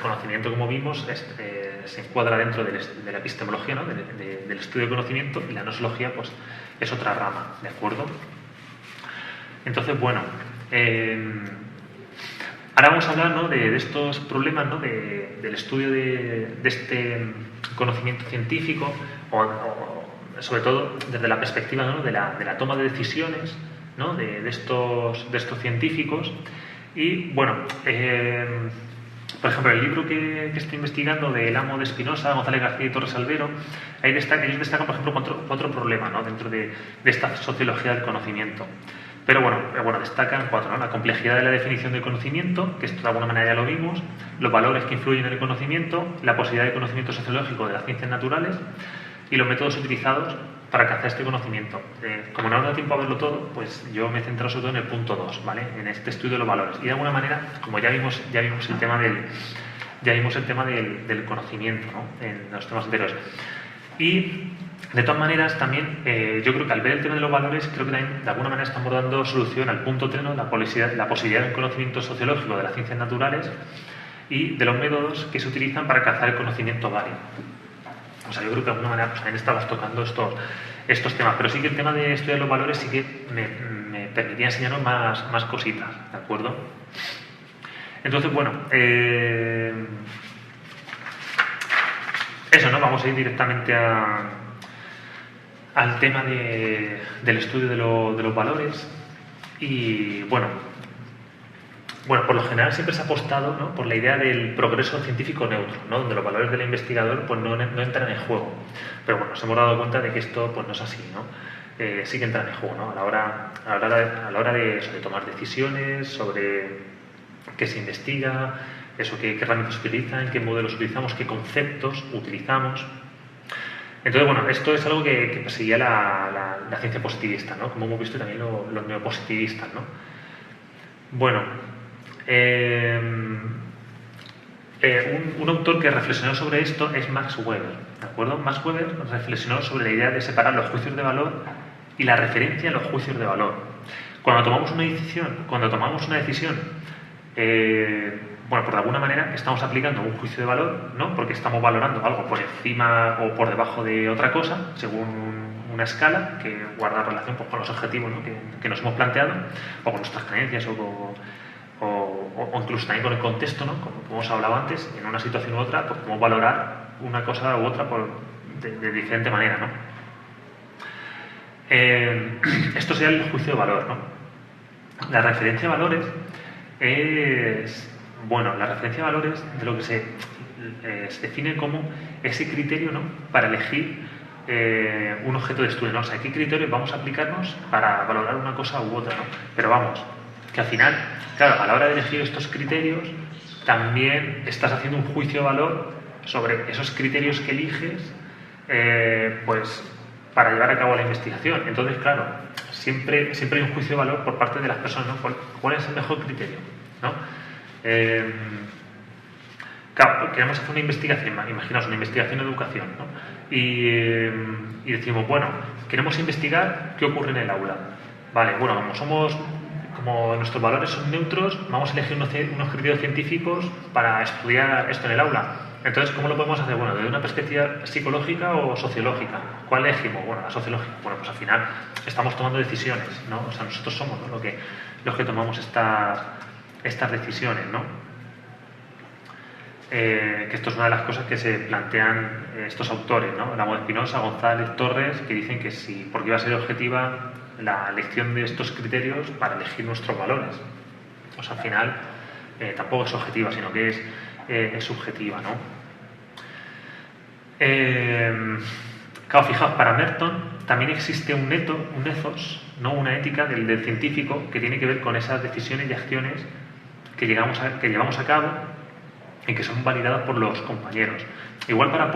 conocimiento, como vimos, se encuadra dentro de la epistemología, ¿no? del estudio del conocimiento, y la nosología pues, es otra rama, ¿de acuerdo? Entonces, ahora vamos a hablar, ¿no? de estos problemas, ¿no? del estudio de este conocimiento científico, o sobre todo desde la perspectiva, ¿no? de la toma de decisiones, ¿no? de estos científicos. Y por ejemplo, el libro que estoy investigando de El Amo de Espinosa, González García y Torres Albero, ellos destacan, por ejemplo, cuatro problemas, ¿no? dentro de esta sociología del conocimiento. Pero destacan cuatro, ¿no? La complejidad de la definición del conocimiento, que esto de alguna manera ya lo vimos, los valores que influyen en el conocimiento, la posibilidad de conocimiento sociológico de las ciencias naturales y los métodos utilizados para alcanzar este conocimiento. Como no nos da tiempo a verlo todo, pues yo me he centrado sobre todo en el punto 2, ¿vale? En este estudio de los valores. Y de alguna manera, como ya vimos el tema del conocimiento, ¿no? En los temas anteriores. Y de todas maneras, también yo creo que al ver el tema de los valores, creo que también de alguna manera estamos dando solución al punto 3, ¿no? La posibilidad de un conocimiento sociológico de las ciencias naturales y de los métodos que se utilizan para alcanzar el conocimiento válido. O sea, yo creo que de alguna manera pues, también estamos tocando estos temas, pero sí que el tema de estudiar los valores sí que me permitía enseñaros más cositas, ¿de acuerdo? Entonces, bueno, eso, ¿no? Vamos a ir directamente al tema del estudio de los valores y, bueno, por lo general siempre se ha apostado, ¿no? Por la idea del progreso científico neutro, ¿no? Donde los valores del investigador pues, no entran en juego. Pero bueno, nos hemos dado cuenta de que esto pues, no es así, ¿no? Sí que entran en juego, ¿no? A la hora de tomar decisiones, sobre qué se investiga, eso, qué herramientas se utilizan, qué modelos utilizamos, qué conceptos utilizamos. Entonces, bueno, esto es algo que perseguía la ciencia positivista, ¿no? Como hemos visto también los neopositivistas, ¿no? Bueno, un autor que reflexionó sobre esto es Max Weber, ¿de acuerdo? Max Weber reflexionó sobre la idea de separar los juicios de valor y la referencia a los juicios de valor. Cuando tomamos una decisión, bueno, por alguna manera estamos aplicando un juicio de valor, ¿no? Porque estamos valorando algo por encima o por debajo de otra cosa, según una escala que guarda relación pues, con los objetivos, ¿no? que nos hemos planteado, o con nuestras creencias, o incluso también con el contexto, ¿no? Como hemos hablado antes, en una situación u otra, pues podemos valorar una cosa u otra de diferente manera, ¿no? Esto sería el juicio de valor, ¿no? La referencia de valores es... Bueno, la referencia de valores de lo que se define como ese criterio, ¿no? Para elegir un objeto de estudio, ¿no? O sea, ¿qué criterios vamos a aplicarnos para valorar una cosa u otra, ¿no? Pero vamos, que al final, claro, a la hora de elegir estos criterios, también estás haciendo un juicio de valor sobre esos criterios que eliges, pues, para llevar a cabo la investigación. Entonces, claro, siempre hay un juicio de valor por parte de las personas, ¿no? ¿Cuál es el mejor criterio? ¿No? Claro, queremos hacer una investigación, imaginaos una investigación de educación, ¿no? Y decimos, bueno, queremos investigar qué ocurre en el aula. Vale, bueno, como nuestros valores son neutros, vamos a elegir unos criterios científicos para estudiar esto en el aula. Entonces, ¿cómo lo podemos hacer? Bueno, ¿desde una perspectiva psicológica o sociológica? ¿Cuál elegimos? Bueno, la sociológica. Bueno, pues al final estamos tomando decisiones, ¿no? O sea, nosotros somos, ¿no? los que tomamos estas decisiones, ¿no? Que esto es una de las cosas que se plantean estos autores, ¿no? Ramos Espinosa, González, Torres, que dicen que sí, porque iba a ser objetiva la elección de estos criterios para elegir nuestros valores. Pues al final tampoco es objetiva, sino que es subjetiva, ¿no? Claro, fijaos, para Merton también existe un ethos, ¿no? Una ética del científico que tiene que ver con esas decisiones y acciones que llevamos a cabo y que son validadas por los compañeros. Igual para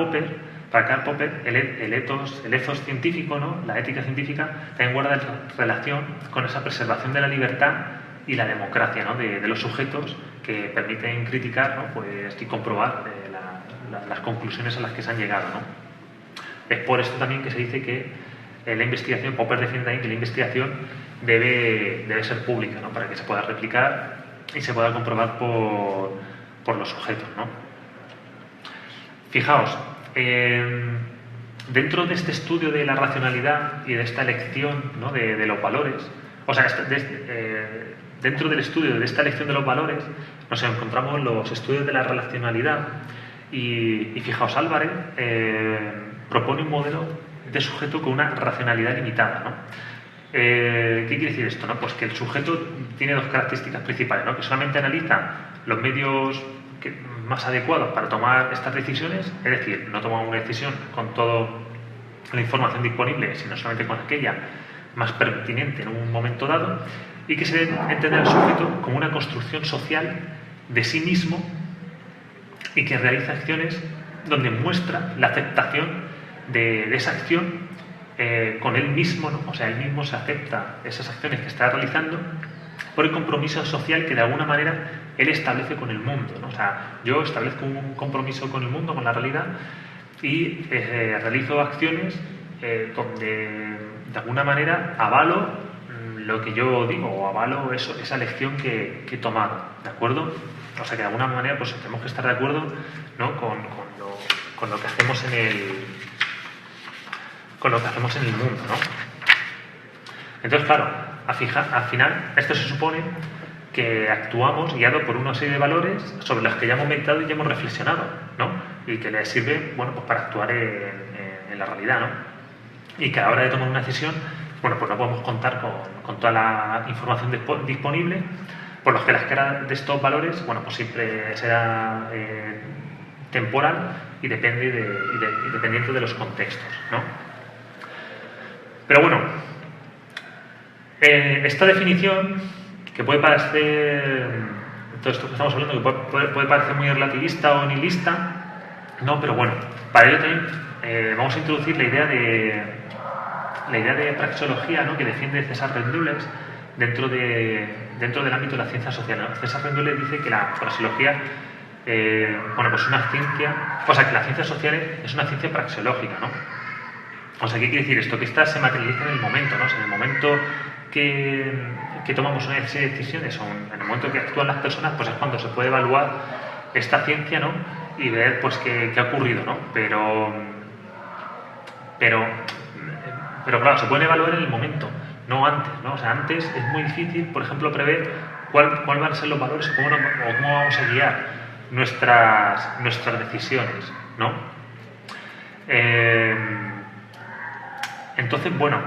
Karl Popper, el ethos científico, ¿no? La ética científica, también guarda relación con esa preservación de la libertad y la democracia, ¿no? de los sujetos que permiten criticar, ¿no? Pues, y comprobar las conclusiones a las que se han llegado, ¿no? Es por esto también que se dice que la investigación, Popper defiende también que la investigación debe ser pública, ¿no? Para que se pueda replicar y se pueda comprobar por los sujetos, ¿no? Fijaos, dentro de este estudio de la racionalidad y de esta elección, ¿no? de los valores, o sea, dentro del estudio de esta elección de los valores nos encontramos los estudios de la racionalidad y fijaos, Álvarez propone un modelo de sujeto con una racionalidad limitada, ¿no? ¿Qué quiere decir esto? ¿No? Pues que el sujeto tiene dos características principales, ¿no? Que solamente analiza los medios más adecuados para tomar estas decisiones, es decir, no toma una decisión con toda la información disponible, sino solamente con aquella más pertinente en un momento dado, y que se debe entender al sujeto como una construcción social de sí mismo y que realiza acciones donde muestra la aceptación de esa acción con él mismo, ¿no? O sea, él mismo se acepta esas acciones que está realizando por el compromiso social que de alguna manera él establece con el mundo, ¿no? O sea, yo establezco un compromiso con el mundo, con la realidad, y realizo acciones donde de alguna manera avalo lo que yo digo, o avalo esa elección que he tomado, ¿de acuerdo? O sea que de alguna manera pues tenemos que estar de acuerdo, ¿no? con lo que hacemos en el mundo, ¿no? Entonces, claro, al final esto se supone que actuamos guiados por una serie de valores sobre los que ya hemos meditado y ya hemos reflexionado, ¿no? Y que les sirve, bueno, pues para actuar en la realidad, ¿no? Y que a la hora de tomar una decisión, bueno, pues no podemos contar con toda la información disponible, por lo que la escala de estos valores, bueno, pues siempre será temporal y dependiente de los contextos, ¿no? Pero bueno, esta definición, que puede parecer, todo esto que estamos hablando, que puede parecer muy relativista o nihilista, no, pero bueno, para ello también vamos a introducir la idea de praxeología, ¿no? Que defiende César Rendules dentro del ámbito de la ciencia social, ¿no? César Rendules dice que la praxeología, bueno, pues una ciencia, o sea, que la ciencia social es una ciencia praxeológica, ¿no? O sea, ¿qué quiere decir esto? Que esta se materializa en el momento, ¿no? O sea, en el momento que tomamos una serie de decisiones, o en el momento que actúan las personas, pues es cuando se puede evaluar esta ciencia, ¿no? Y ver, pues, qué ha ocurrido, ¿no? Pero claro, se pueden evaluar en el momento, no antes, ¿no? O sea, antes es muy difícil, por ejemplo, prever cuál van a ser los valores o cómo vamos a guiar nuestras decisiones, ¿no? Entonces, bueno,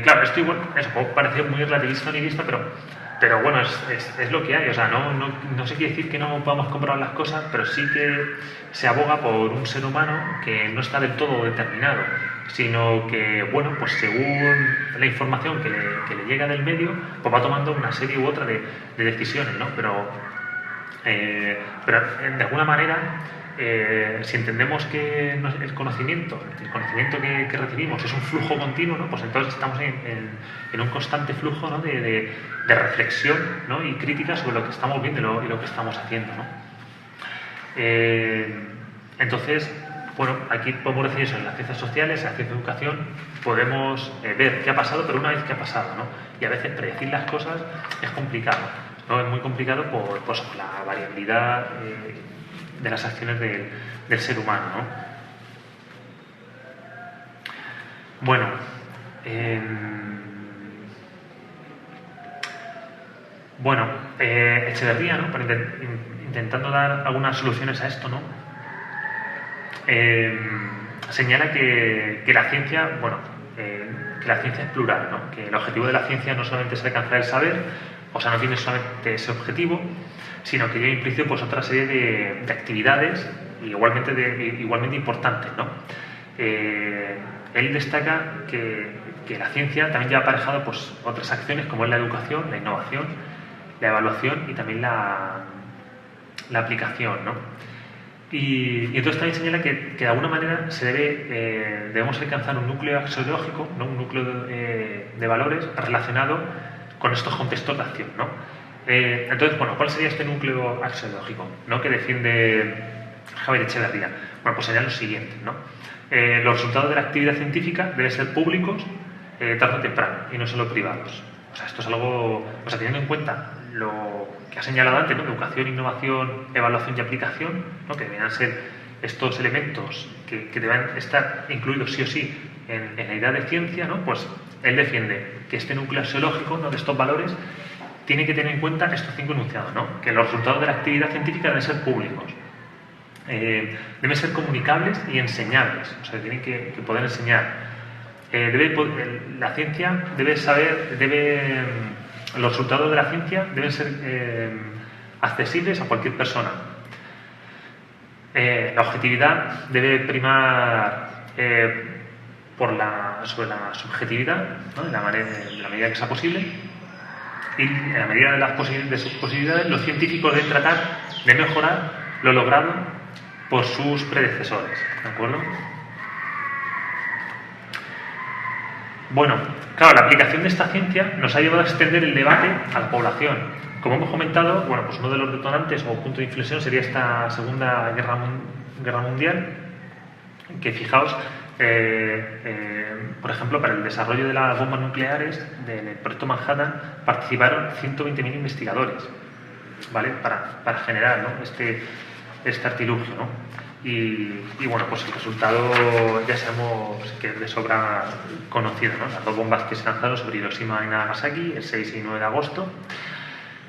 claro, esto igual, eso puede parecer muy relativista o nihilista, pero bueno, es lo que hay. O sea, no se quiere decir que no podamos comprobar las cosas, pero sí que se aboga por un ser humano que no está del todo determinado, sino que, bueno, pues según la información que le llega del medio, pues va tomando una serie u otra de decisiones, ¿no? Pero de alguna manera, si entendemos que el conocimiento que recibimos es un flujo continuo, ¿no? Pues entonces estamos en un constante flujo, ¿no? de reflexión, ¿no? Y crítica sobre lo que estamos viendo y lo que estamos haciendo, ¿no? Entonces, bueno, aquí podemos decir eso, en las ciencias sociales, en la ciencia de educación, podemos ver qué ha pasado, pero una vez que ha pasado, ¿no? Y a veces predecir las cosas es complicado, ¿no? Es muy complicado por la variabilidad de las acciones del ser humano, ¿no? Bueno, Echeverría, ¿no? Intentando dar algunas soluciones a esto, ¿no? Señala que la ciencia, bueno, que la ciencia es plural, ¿no? Que el objetivo de la ciencia no solamente es alcanzar el saber, o sea, no tiene solamente ese objetivo, sino que lleva implícito pues otra serie de actividades igualmente importantes, ¿no? Él destaca que la ciencia también lleva aparejado pues otras acciones como es la educación, la innovación, la evaluación y también la aplicación, ¿no? Y entonces también señala que de alguna manera debemos alcanzar un núcleo axiológico, ¿no? Un núcleo de valores relacionado con estos contextos de acción, ¿no? Entonces, bueno, ¿cuál sería este núcleo axiológico, ¿no? Que defiende Javier Echeverría? Bueno, pues sería lo siguiente, ¿no? Los resultados de la actividad científica deben ser públicos tarde o temprano y no solo privados. O sea, esto es algo, o sea, teniendo en cuenta lo que ha señalado antes, ¿no? Educación, innovación, evaluación y aplicación, ¿no? Que deberían ser estos elementos que deben estar incluidos sí o sí en la idea de ciencia, ¿no? Pues él defiende que este núcleo axiológico, ¿no? De estos valores tiene que tener en cuenta estos 5 enunciados, ¿no? Que los resultados de la actividad científica deben ser públicos, deben ser comunicables y enseñables, o sea, tienen que poder enseñar. La ciencia los resultados de la ciencia deben ser accesibles a cualquier persona. La objetividad debe primar sobre la subjetividad, ¿no? En la medida que sea posible, y en la medida de sus posibilidades, los científicos deben tratar de mejorar lo logrado por sus predecesores, ¿de acuerdo? Bueno, claro, la aplicación de esta ciencia nos ha llevado a extender el debate a la población. Como hemos comentado, bueno, pues uno de los detonantes o punto de inflexión sería esta Segunda Guerra Mundial, que fijaos, por ejemplo, para el desarrollo de las bombas nucleares del proyecto Manhattan participaron 120.000 investigadores, ¿vale? Para generar, ¿no? este artilugio, ¿no? Y bueno, pues el resultado ya sabemos que es de sobra conocido, ¿no? Las dos bombas que se lanzaron sobre Hiroshima y Nagasaki el 6 y 9 de agosto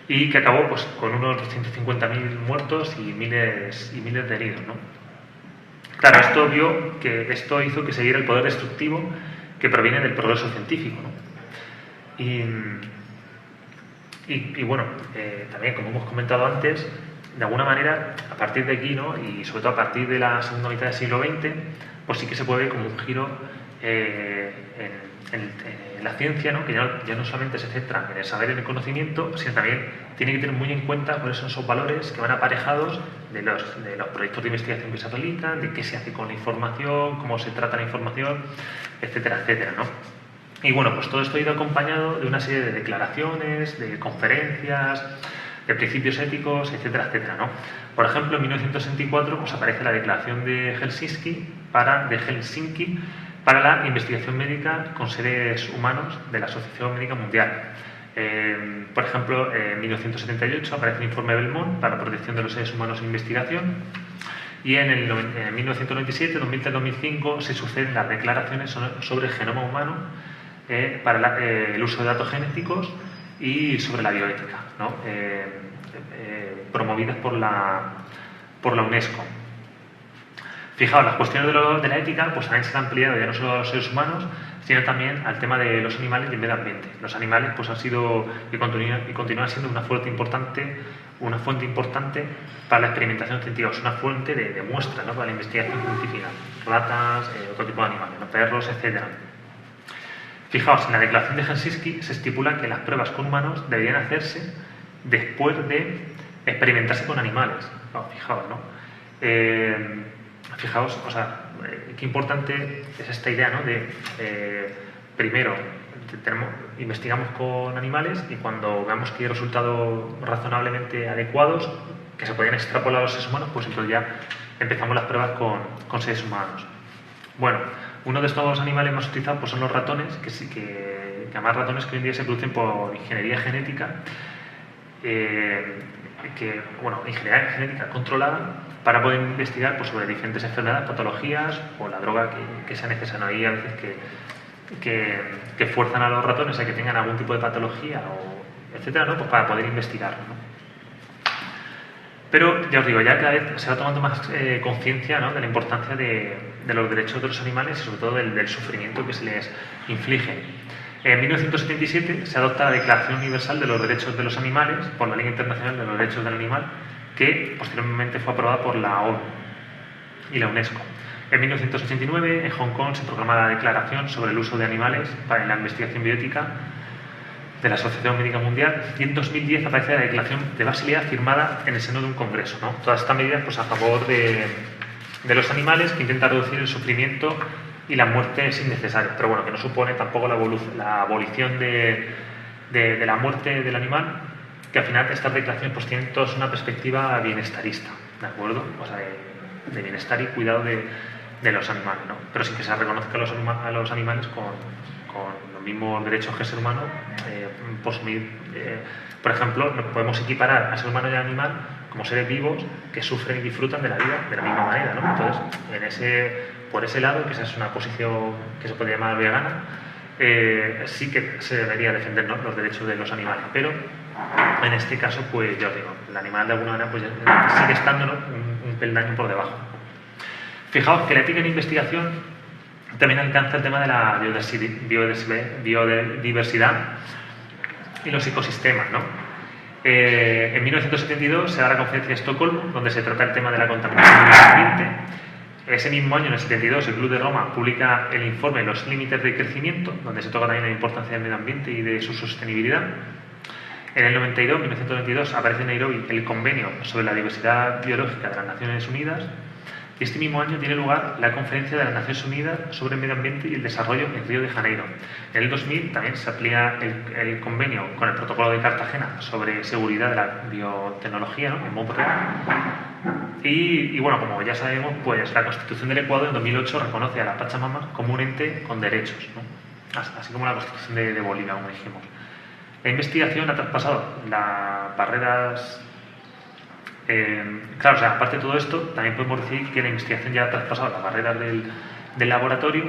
y que acabó pues con unos 250.000 muertos y miles de heridos, ¿no? Claro, esto hizo que se viera el poder destructivo que proviene del progreso científico, ¿no? Y bueno, también como hemos comentado antes, de alguna manera, a partir de aquí, ¿no? Y sobre todo a partir de la segunda mitad del siglo XX, pues sí que se puede ver como un giro en la ciencia, ¿no? Que ya no solamente se centra en el saber y en el conocimiento, sino también tiene que tener muy en cuenta cuáles son esos valores que van aparejados de los proyectos de investigación que se realizan, de qué se hace con la información, cómo se trata la información, etcétera, etcétera, ¿no? Y bueno, pues todo esto ha ido acompañado de una serie de declaraciones, de conferencias, de principios éticos, etcétera, etcétera, ¿no? Por ejemplo, en 1964 pues, aparece la Declaración de Helsinki para la investigación médica con seres humanos de la Asociación Médica Mundial. Por ejemplo, en 1978 aparece el informe Belmont para la protección de los seres humanos en investigación. Y en 1997, 2003, 2005 se suceden las declaraciones sobre el genoma humano para el uso de datos genéticos y sobre la bioética, ¿no? Promovidas por la UNESCO. Fijaos, las cuestiones de la ética pues también se han ampliado ya no solo a los seres humanos, sino también al tema de los animales y el medio ambiente. Los animales pues han sido y continúan siendo una fuente importante para la experimentación científica, es una fuente de muestras, ¿no? Para la investigación científica, ratas, otro tipo de animales, ¿no? Perros, etcétera. Fijaos, en la Declaración de Helsinki se estipula que las pruebas con humanos deberían hacerse después de experimentarse con animales. No, fijaos, ¿no? Fijaos, o sea, qué importante es esta idea, ¿no? De, primero, investigamos con animales y cuando veamos que hay resultados razonablemente adecuados, que se podían extrapolar a los seres humanos, pues entonces ya empezamos las pruebas con seres humanos. Bueno, uno de estos animales más utilizados pues son los ratones, que además ratones que hoy en día se producen por ingeniería genética, ingeniería genética controlada para poder investigar pues, sobre diferentes enfermedades, patologías o la droga que sea necesaria. Hay a veces que fuerzan a los ratones a que tengan algún tipo de patología, etcétera, ¿no? Pues para poder investigarlo, ¿no? Pero ya os digo, ya cada vez se va tomando más conciencia, ¿no? De la importancia de los derechos de los animales y sobre todo del sufrimiento que se les inflige. En 1977 se adopta la Declaración Universal de los Derechos de los Animales por la Liga Internacional de los Derechos del Animal, que posteriormente fue aprobada por la ONU y la UNESCO. En 1989 en Hong Kong se proclama la Declaración sobre el uso de animales para la investigación bioética de la Asociación Médica Mundial, y en 2010 aparece la Declaración de Basilea firmada en el seno de un congreso, ¿no? Todas estas medidas pues, a favor de los animales, que intentan reducir el sufrimiento y la muerte es innecesaria, pero bueno, que no supone tampoco la abolición de la muerte del animal, que al final estas declaraciones pues tienen todos una perspectiva bienestarista, ¿de acuerdo? O sea, de bienestar y cuidado de los animales, ¿no? Pero sin que se reconozca a los animales con los mismos derechos que el ser humano. Por ejemplo, nos podemos equiparar al ser humano y al animal como seres vivos que sufren y disfrutan de la vida de la misma manera, ¿no? Entonces, por ese lado, que esa es una posición que se podría llamar vegana, sí que se debería defender, ¿no? Los derechos de los animales, pero en este caso, pues ya os digo, el animal de alguna manera pues, sigue estando, ¿no? un peldaño por debajo. Fijaos que la ética en investigación también alcanza el tema de la biodiversidad y los ecosistemas, ¿no? En 1972 se da la conferencia de Estocolmo, donde se trata el tema de la contaminación del medio ambiente. Ese mismo año, en el 72, el Club de Roma publica el informe Los límites del crecimiento, donde se toca también la importancia del medio ambiente y de su sostenibilidad. En el 1992, aparece en Nairobi el Convenio sobre la Diversidad Biológica de las Naciones Unidas, y este mismo año tiene lugar la Conferencia de las Naciones Unidas sobre el Medio Ambiente y el Desarrollo en Río de Janeiro. En el 2000 también se amplía el convenio con el Protocolo de Cartagena sobre seguridad de la biotecnología, ¿no?, en Montreal. Y bueno, como ya sabemos, pues la Constitución del Ecuador en 2008 reconoce a la Pachamama como un ente con derechos, ¿no?, así como la Constitución de Bolivia, como dijimos. La investigación ha traspasado las barreras. Claro, o sea, aparte de todo esto, también podemos decir que la investigación ya ha traspasado las barreras del laboratorio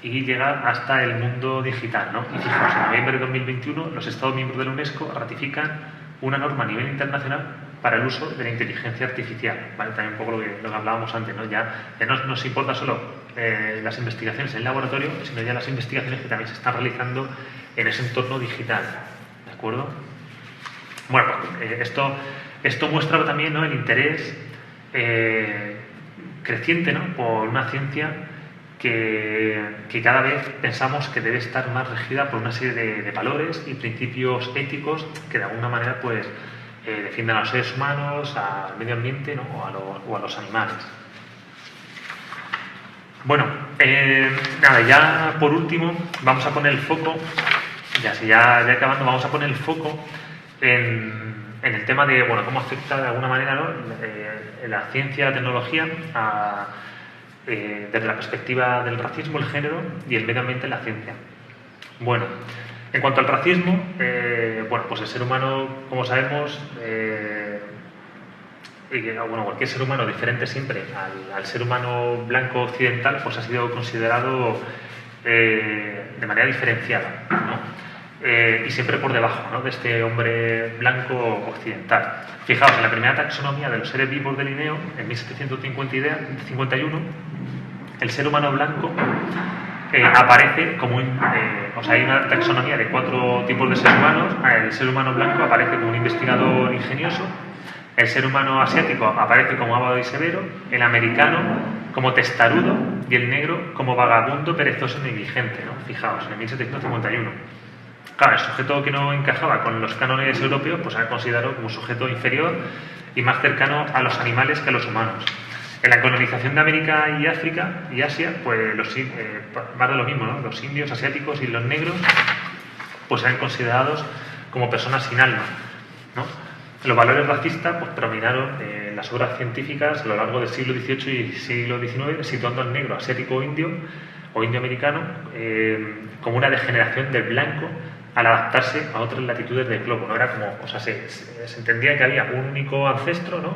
y llega hasta el mundo digital, ¿no? Y fijaos, en noviembre de 2021 los Estados miembros de la UNESCO ratifican una norma a nivel internacional para el uso de la inteligencia artificial, ¿vale? También un poco lo que hablábamos antes, ¿no? Ya no nos importa solo las investigaciones en el laboratorio, sino ya las investigaciones que también se están realizando en ese entorno digital, ¿de acuerdo? Bueno, esto muestra también, ¿no?, el interés creciente, ¿no?, por una ciencia que cada vez pensamos que debe estar más regida por una serie de valores y principios éticos que de alguna manera pues defiendan a los seres humanos, al medio ambiente, ¿no?, o a los animales. Bueno, nada, ya por último vamos a poner el foco, ya acabando, vamos a poner el foco en el tema de, bueno, cómo afecta de alguna manera, ¿no?, la ciencia, la tecnología desde la perspectiva del racismo, el género y el medio ambiente en la ciencia. Bueno, en cuanto al racismo, bueno, pues el ser humano, como sabemos, bueno, cualquier ser humano diferente siempre al ser humano blanco occidental, pues ha sido considerado de manera diferenciada, ¿no? Y siempre por debajo, ¿no?, de este hombre blanco occidental. Fijaos, en la primera taxonomía de los seres vivos de Linneo, en 1751, el ser humano blanco aparece como o sea, hay una taxonomía de 4 tipos de seres humanos. El ser humano blanco aparece como un investigador ingenioso, el ser humano asiático aparece como avaro y severo, el americano como testarudo y el negro como vagabundo, perezoso y negligente, ¿no? Fijaos, en 1751. Claro, el sujeto que no encajaba con los cánones europeos pues era considerado como un sujeto inferior y más cercano a los animales que a los humanos. En la colonización de América y África y Asia, pues más de lo mismo, ¿no? Los indios asiáticos y los negros pues eran considerados como personas sin alma, ¿no? Los valores racistas pues predominaron en las obras científicas a lo largo del siglo XVIII y siglo XIX, situando al negro asiático o indio-americano como una degeneración del blanco al adaptarse a otras latitudes del globo, ¿no? Era como, o sea, se entendía que había un único ancestro, ¿no?,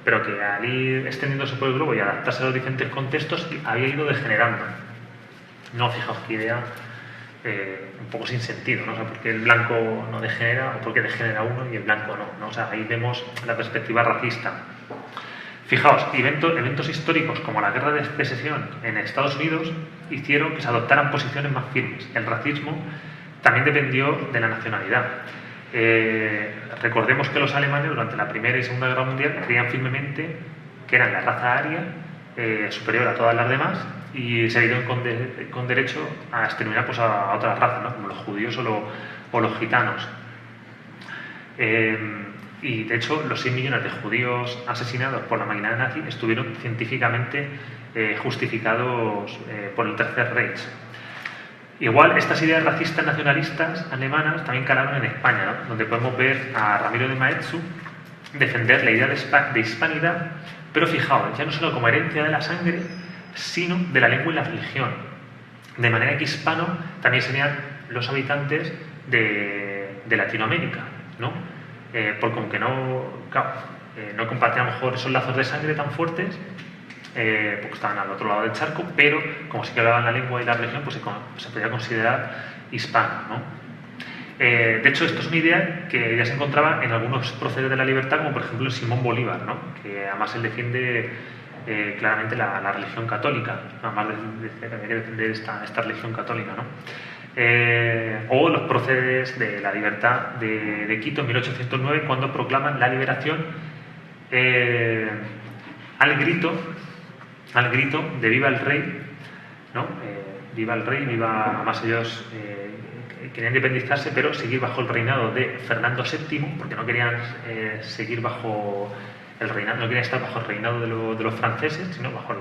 pero que al ir extendiéndose por el globo y adaptarse a los diferentes contextos había ido degenerando. No, fijaos qué idea un poco sin sentido, ¿no? O sea, porque el blanco no degenera o porque degenera uno y el blanco no, O sea, ahí vemos la perspectiva racista. Fijaos, eventos históricos como la Guerra de Secesión en Estados Unidos hicieron que se adoptaran posiciones más firmes. El racismo también dependió de la nacionalidad. Recordemos que los alemanes durante la Primera y Segunda Guerra Mundial creían firmemente que eran la raza aria superior a todas las demás y se vieron con derecho a exterminar pues, a otras razas, ¿no?, como los judíos o los gitanos. Y de hecho los 6 millones de judíos asesinados por la maquinaria nazi estuvieron científicamente justificados por el Tercer Reich. Igual estas ideas racistas nacionalistas alemanas también calaron en España, ¿no?, donde podemos ver a Ramiro de Maeztu defender la idea de hispanidad, pero fijaos, ya no solo como herencia de la sangre, sino de la lengua y la religión. De manera que hispano también serían los habitantes de Latinoamérica, ¿no? Porque como que no compartían a lo mejor esos lazos de sangre tan fuertes, porque estaban al otro lado del charco, pero como sí que hablaban la lengua y la religión, pues se podía considerar hispano, ¿no? De hecho, esto es una idea que ya se encontraba en algunos próceres de la libertad, como por ejemplo en Simón Bolívar, ¿no?, que además él defiende claramente la religión católica, además de que había que defender esta religión católica, ¿no? O los próceres de la libertad de Quito en 1809, cuando proclaman la liberación al grito de viva el rey, ¿no? Viva el rey, viva, además ellos querían independizarse, pero seguir bajo el reinado de Fernando VII, porque no querían seguir bajo el reinado, no querían estar bajo el reinado de los franceses, sino bajo el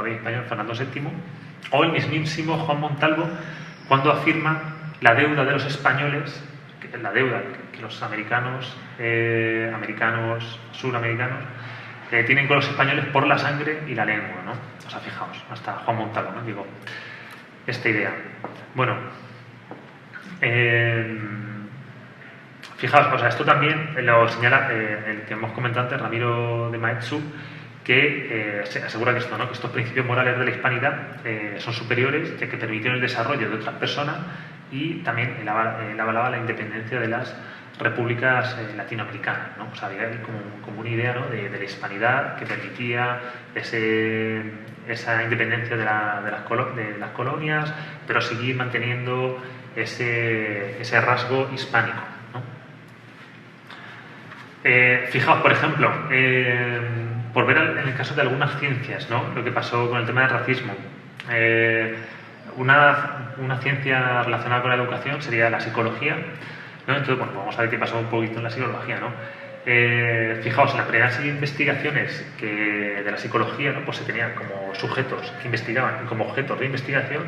rey español Fernando VII, o el mismísimo Juan Montalvo, cuando afirma la deuda de los españoles, la deuda que los americanos, suramericanos, tienen con los españoles por la sangre y la lengua, ¿no? O sea, fijaos, hasta Juan Montalvo, ¿no? Digo, esta idea. Bueno, fijaos, o sea, esto también lo señala el que hemos comentado antes, Ramiro de Maeztu, que se asegura que esto, ¿no? Que estos principios morales de la hispanidad son superiores, que permitieron el desarrollo de otras personas, y también él avalaba la independencia de las repúblicas latinoamericanas, ¿no? O sea, había como una idea, ¿no? de la hispanidad que permitía esa independencia de las colonias, pero seguir manteniendo ese rasgo hispánico, ¿no? Fijaos, por ejemplo, por ver en el caso de algunas ciencias, ¿no? Lo que pasó con el tema del racismo. Una ciencia relacionada con la educación sería la psicología, ¿no? Entonces, bueno, vamos a ver qué pasó un poquito en la psicología, ¿no? Fijaos, en las primeras investigaciones de la psicología, ¿no? Pues se tenían como sujetos que investigaban y como objetos de investigación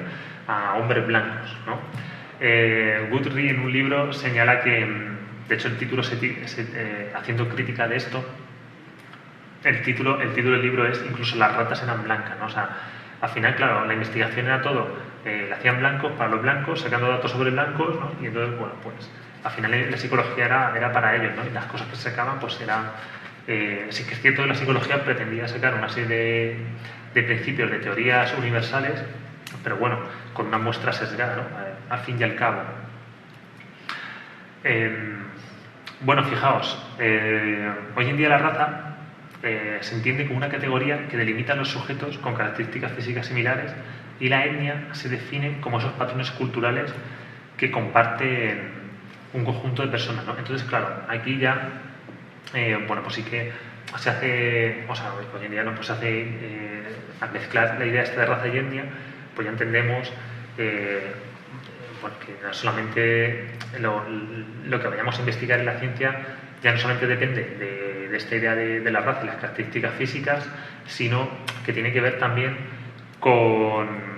a hombres blancos, ¿no? Guthrie en un libro señala que, de hecho, el título haciendo crítica de esto, el título del libro es Incluso las ratas eran blancas, ¿no? O sea, al final, claro, la investigación era todo, la hacían blancos para los blancos, sacando datos sobre blancos, ¿no? Y entonces, bueno, pues al final la psicología era para ellos, ¿no? Y las cosas que se sacaban, pues eran... sí que es cierto que la psicología pretendía sacar una serie de principios, de teorías universales, pero bueno, con una muestra sesgada, ¿no? Al fin y al cabo. Bueno, fijaos, hoy en día la raza se entiende como una categoría que delimita a los sujetos con características físicas similares, y la etnia se define como esos patrones culturales que comparten un conjunto de personas, ¿no? Entonces, claro, aquí ya, bueno, pues sí que se hace, o sea, hoy en día, ¿no? Pues se hace, al mezclar la idea esta de raza y etnia, pues ya entendemos porque no solamente lo que vayamos a investigar en la ciencia ya no solamente depende de esta idea de la raza y las características físicas, sino que tiene que ver también con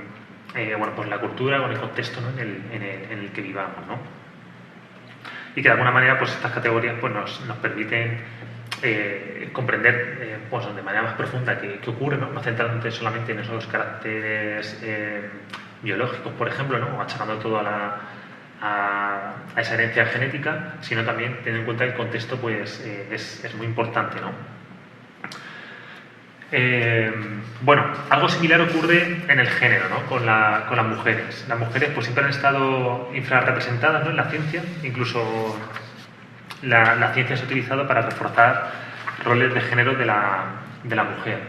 bueno, pues la cultura, con el contexto, ¿no? en el que vivamos, ¿no? Y que de alguna manera pues estas categorías pues nos permiten comprender pues de manera más profunda qué ocurre, ¿no? No centrándote solamente en esos caracteres biológicos, por ejemplo, ¿no? O achacando todo a esa herencia genética, sino también teniendo en cuenta el contexto, pues es muy importante, ¿no? Bueno, algo similar ocurre en el género, ¿no? Con las mujeres. Las mujeres pues siempre han estado infrarrepresentadas, ¿no? En la ciencia, incluso la ciencia se ha utilizado para reforzar roles de género de la mujer.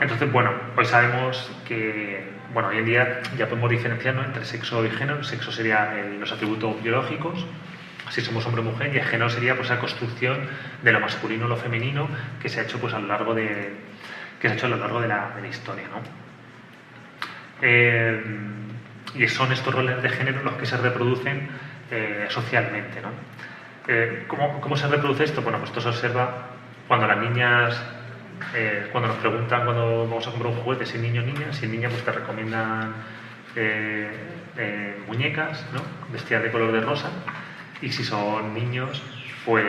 Entonces, bueno, hoy sabemos que, bueno, hoy en día ya podemos diferenciar, ¿no? Entre sexo y género. El sexo sería los atributos biológicos, si somos hombre o mujer, y el género sería pues esa construcción de lo masculino o lo femenino que se ha hecho pues a lo largo de la historia, ¿no? Y son estos roles de género los que se reproducen socialmente, ¿no? ¿Cómo se reproduce esto? Bueno, pues esto se observa cuando las niñas, cuando nos preguntan cuando vamos a comprar un juguete, si es niño o niña. Si es niña, pues te recomiendan muñecas, ¿no? Vestidas de color de rosa. Y si son niños, pues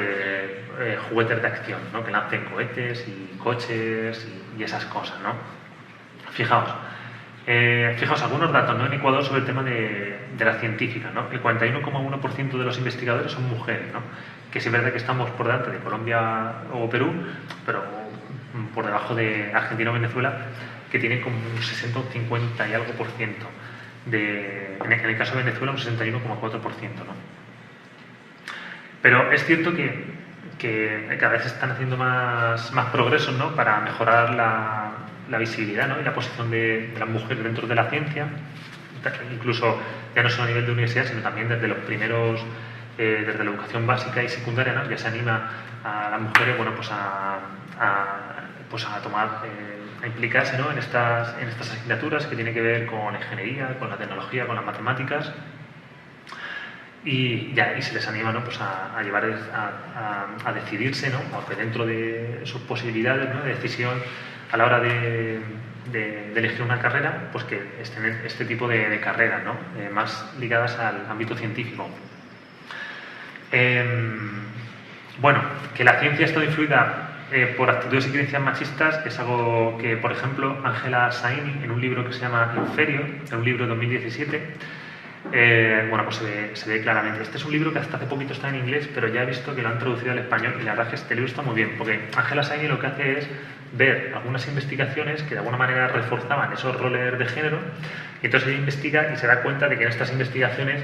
juguetes de acción, ¿no? Que lancen cohetes y coches y esas cosas, ¿no? Fijaos, algunos datos, ¿no? En Ecuador sobre el tema de la científica, ¿no? El 41,1% de los investigadores son mujeres, ¿no? Que sí es verdad que estamos por delante de Colombia o Perú, pero por debajo de Argentina o Venezuela, que tienen como un 60 o 50 y algo por ciento. En el caso de Venezuela, un 61,4%, ¿no? Pero es cierto que cada vez se están haciendo más progresos, ¿no? Para mejorar la visibilidad, ¿no? Y la posición de las mujeres dentro de la ciencia, incluso ya no solo a nivel de universidad, sino también desde los primeros, desde la educación básica y secundaria, ¿no? Ya se anima a las mujeres, bueno, pues a tomar, a implicarse, ¿no? en estas asignaturas que tienen que ver con la ingeniería, con la tecnología, con las matemáticas. y se les anima, ¿no? Pues a llevar a decidirse, ¿no? Aunque dentro de sus posibilidades, ¿no? De decisión a la hora de elegir una carrera, pues que estén este tipo de carreras, ¿no? Más ligadas al ámbito científico. Bueno, que la ciencia ha estado influida por actitudes y creencias machistas es algo que, por ejemplo, Angela Saini, en un libro que se llama Inferior, en un libro de 2017, bueno, pues se ve claramente. Este es un libro que hasta hace poquito está en inglés, pero ya he visto que lo han traducido al español y la verdad es que este libro está muy bien, porque Angela Saini lo que hace es ver algunas investigaciones que de alguna manera reforzaban esos roles de género, y entonces ella investiga y se da cuenta de que en estas investigaciones,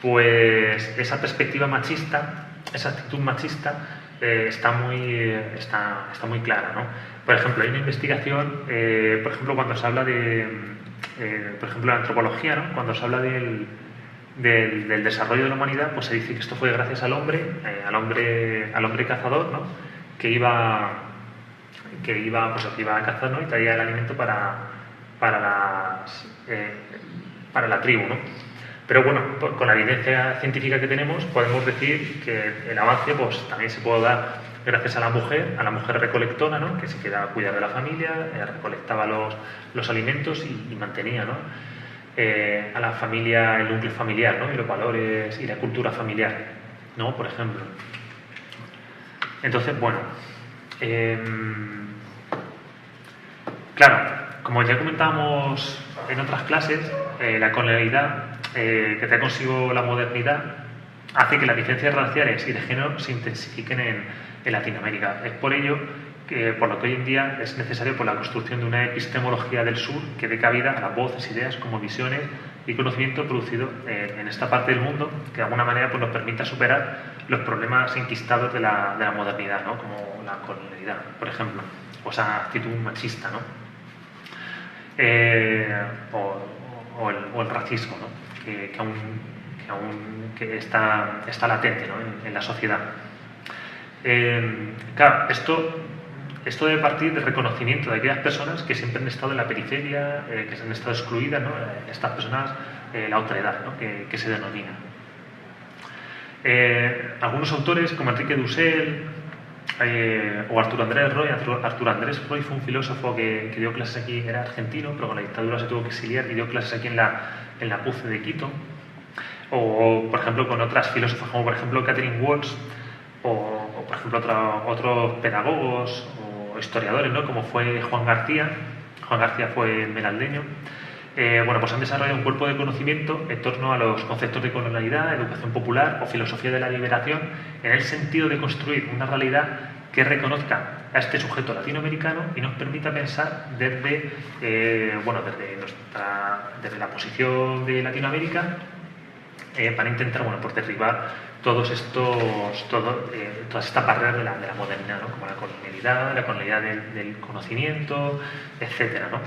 pues esa perspectiva machista, esa actitud machista, está muy clara, ¿no? Por ejemplo, hay una investigación, por ejemplo, cuando se habla de, por ejemplo, la antropología, ¿no? Cuando se habla del desarrollo de la humanidad, pues se dice que esto fue gracias al hombre cazador, ¿no? Que iba a cazar, ¿no? Y traía el alimento para la tribu, ¿no? Pero bueno, con la evidencia científica que tenemos, podemos decir que el avance pues también se puede dar gracias a la mujer recolectora, ¿no? Que se queda a cuidar de la familia, recolectaba los alimentos y mantenía, ¿no? A la familia, el núcleo familiar, ¿no? Y los valores y la cultura familiar, ¿no? Por ejemplo. Entonces, bueno, claro, como ya comentábamos en otras clases, la colonialidad que trae consigo la modernidad hace que las diferencias raciales y de género se intensifiquen en Latinoamérica. Es por ello que, por lo que hoy en día es necesario por la construcción de una epistemología del sur que dé cabida a las voces, ideas, como visiones y conocimiento producido en esta parte del mundo, que de alguna manera pues, nos permita superar los problemas enquistados de la modernidad, ¿no? Como la colonialidad, por ejemplo, o esa actitud machista, ¿no? O el racismo, ¿no? que aún está latente, ¿no? en la sociedad. Claro, esto debe partir del reconocimiento de aquellas personas que siempre han estado en la periferia, que se han estado excluidas, ¿no? Estas personas, la otredad, ¿no? que se denomina. Algunos autores, como Enrique Dussel o Arturo Andrés Roy. Arturo Andrés Roy fue un filósofo que dio clases aquí, era argentino, pero con la dictadura se tuvo que exiliar y dio clases aquí en la PUC de Quito. O, por ejemplo, con otras filósofas como, por ejemplo, Catherine Walsh, o por ejemplo, otros pedagogos o historiadores, ¿no? Como fue Juan García. Juan García fue melaldeño. Bueno, pues han desarrollado un cuerpo de conocimiento en torno a los conceptos de colonialidad, educación popular o filosofía de la liberación, en el sentido de construir una realidad que reconozca a este sujeto latinoamericano y nos permita pensar desde la posición de Latinoamérica para intentar, bueno, pues derribar todas estas barreras de la modernidad, ¿no? Como la colonialidad del conocimiento, etcétera, ¿no?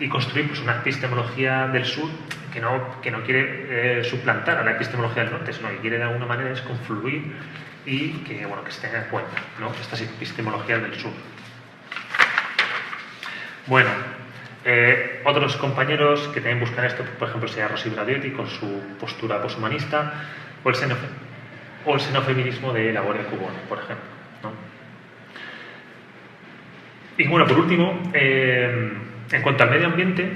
Y construir pues, una epistemología del sur que no quiere suplantar a la epistemología del norte, sino que quiere de alguna manera es confluir y que se tenga en cuenta, ¿no? Estas epistemologías del sur. Bueno, otros compañeros que también buscan esto, por ejemplo, sería Rosy Bradiotti con su postura poshumanista, o el xenofeminismo de Laboria Cubone, por ejemplo, ¿no? Y bueno, por último, en cuanto al medio ambiente,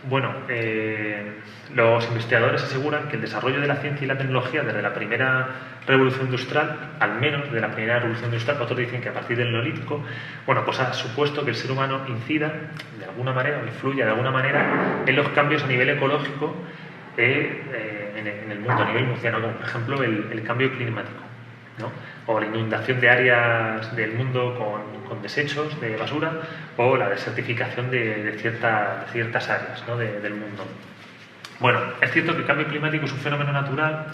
bueno, los investigadores aseguran que el desarrollo de la ciencia y la tecnología desde la primera revolución industrial, al menos de la primera revolución industrial, otros dicen que a partir del neolítico, bueno, pues ha supuesto que el ser humano incida de alguna manera o influya de alguna manera en los cambios a nivel ecológico en el mundo, a nivel mundial, como por ejemplo el cambio climático, ¿no? O la inundación de áreas del mundo con desechos de basura, o la desertificación de ciertas áreas, ¿no? del mundo. Bueno, es cierto que el cambio climático es un fenómeno natural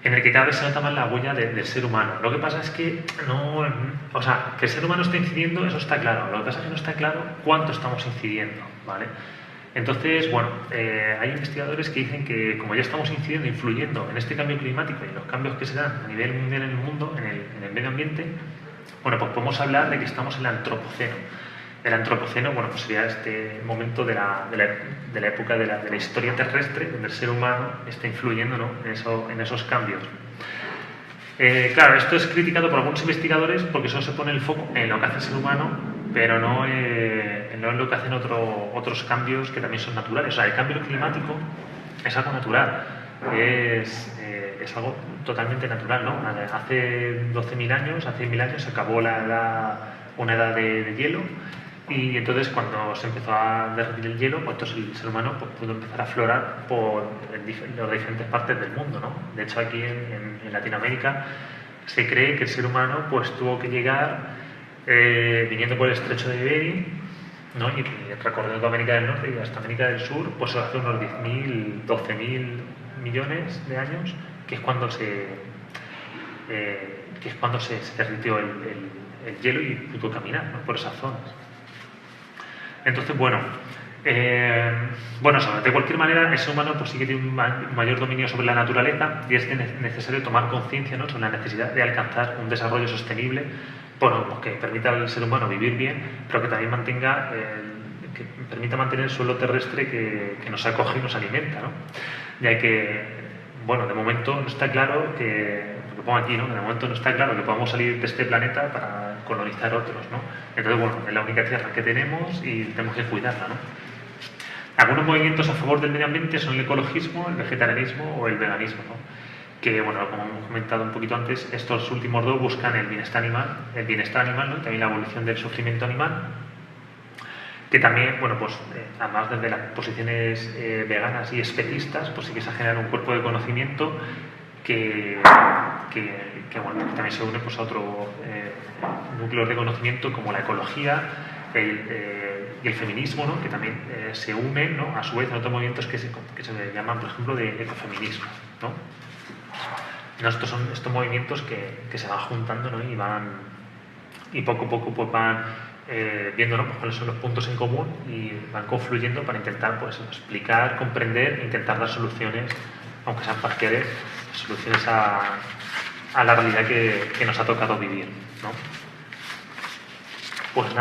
en el que cada vez se nota más la huella del ser humano. Lo que pasa es que que el ser humano está incidiendo, eso está claro. Lo que pasa es que no está claro cuánto estamos incidiendo, ¿vale? Entonces, bueno, hay investigadores que dicen que como ya estamos incidiendo, influyendo en este cambio climático y en los cambios que se dan a nivel mundial en el mundo, en el medio ambiente, bueno, pues podemos hablar de que estamos en el antropoceno. El antropoceno, bueno, pues sería este momento de la época de la historia terrestre, donde el ser humano está influyendo, ¿no?, en esos cambios. Claro, esto es criticado por algunos investigadores porque solo se pone el foco en lo que hace el ser humano, pero no en lo que hacen otros cambios que también son naturales. O sea, el cambio climático es algo natural, es algo totalmente natural, ¿no? Hace 12.000 años, hace 1.000 años se acabó una edad de hielo, y entonces cuando se empezó a derretir el hielo, pues entonces el ser humano pues, pudo empezar a aflorar por las diferentes partes del mundo, ¿no? De hecho, aquí en Latinoamérica se cree que el ser humano pues tuvo que llegar viniendo por el estrecho de Bering, ¿no?, y recorriendo América del Norte y hasta América del Sur, pues hace unos 10.000, 12.000 millones de años, que es cuando se derritió el hielo y pudo caminar, ¿no?, por esas zonas. Entonces, bueno, de cualquier manera, el ser humano pues sí que tiene un mayor dominio sobre la naturaleza, y es necesario tomar conciencia, ¿no?, sobre la necesidad de alcanzar un desarrollo sostenible, bueno, pues que permita al ser humano vivir bien, pero que también que permita mantener el suelo terrestre que nos acoge y nos alimenta, ¿no? Ya que, bueno, de momento no está claro lo pongo aquí, ¿no?, que de momento no está claro que podamos salir de este planeta para colonizar otros, ¿no? Entonces, bueno, es la única tierra que tenemos y tenemos que cuidarla, ¿no? Algunos movimientos a favor del medio ambiente son el ecologismo, el vegetarianismo o el veganismo, ¿no? Que, bueno, como hemos comentado un poquito antes, estos últimos dos buscan el bienestar animal, ¿no?, y también la abolición del sufrimiento animal, que también, bueno, pues además desde las posiciones veganas y especistas, pues sí que se ha generado un cuerpo de conocimiento que también se une pues a otro núcleo de conocimiento como la ecología y el feminismo, ¿no?, que también se unen, ¿no?, a su vez a otros movimientos que se llaman, por ejemplo, de ecofeminismo, ¿no? Estos son estos movimientos que se van juntando, ¿no?, y poco a poco pues van viendo, ¿no?, pues cuáles son los puntos en común, y van confluyendo para intentar pues explicar, comprender e intentar dar soluciones, aunque sean parciales, soluciones a la realidad que nos ha tocado vivir, ¿no? Pues nada.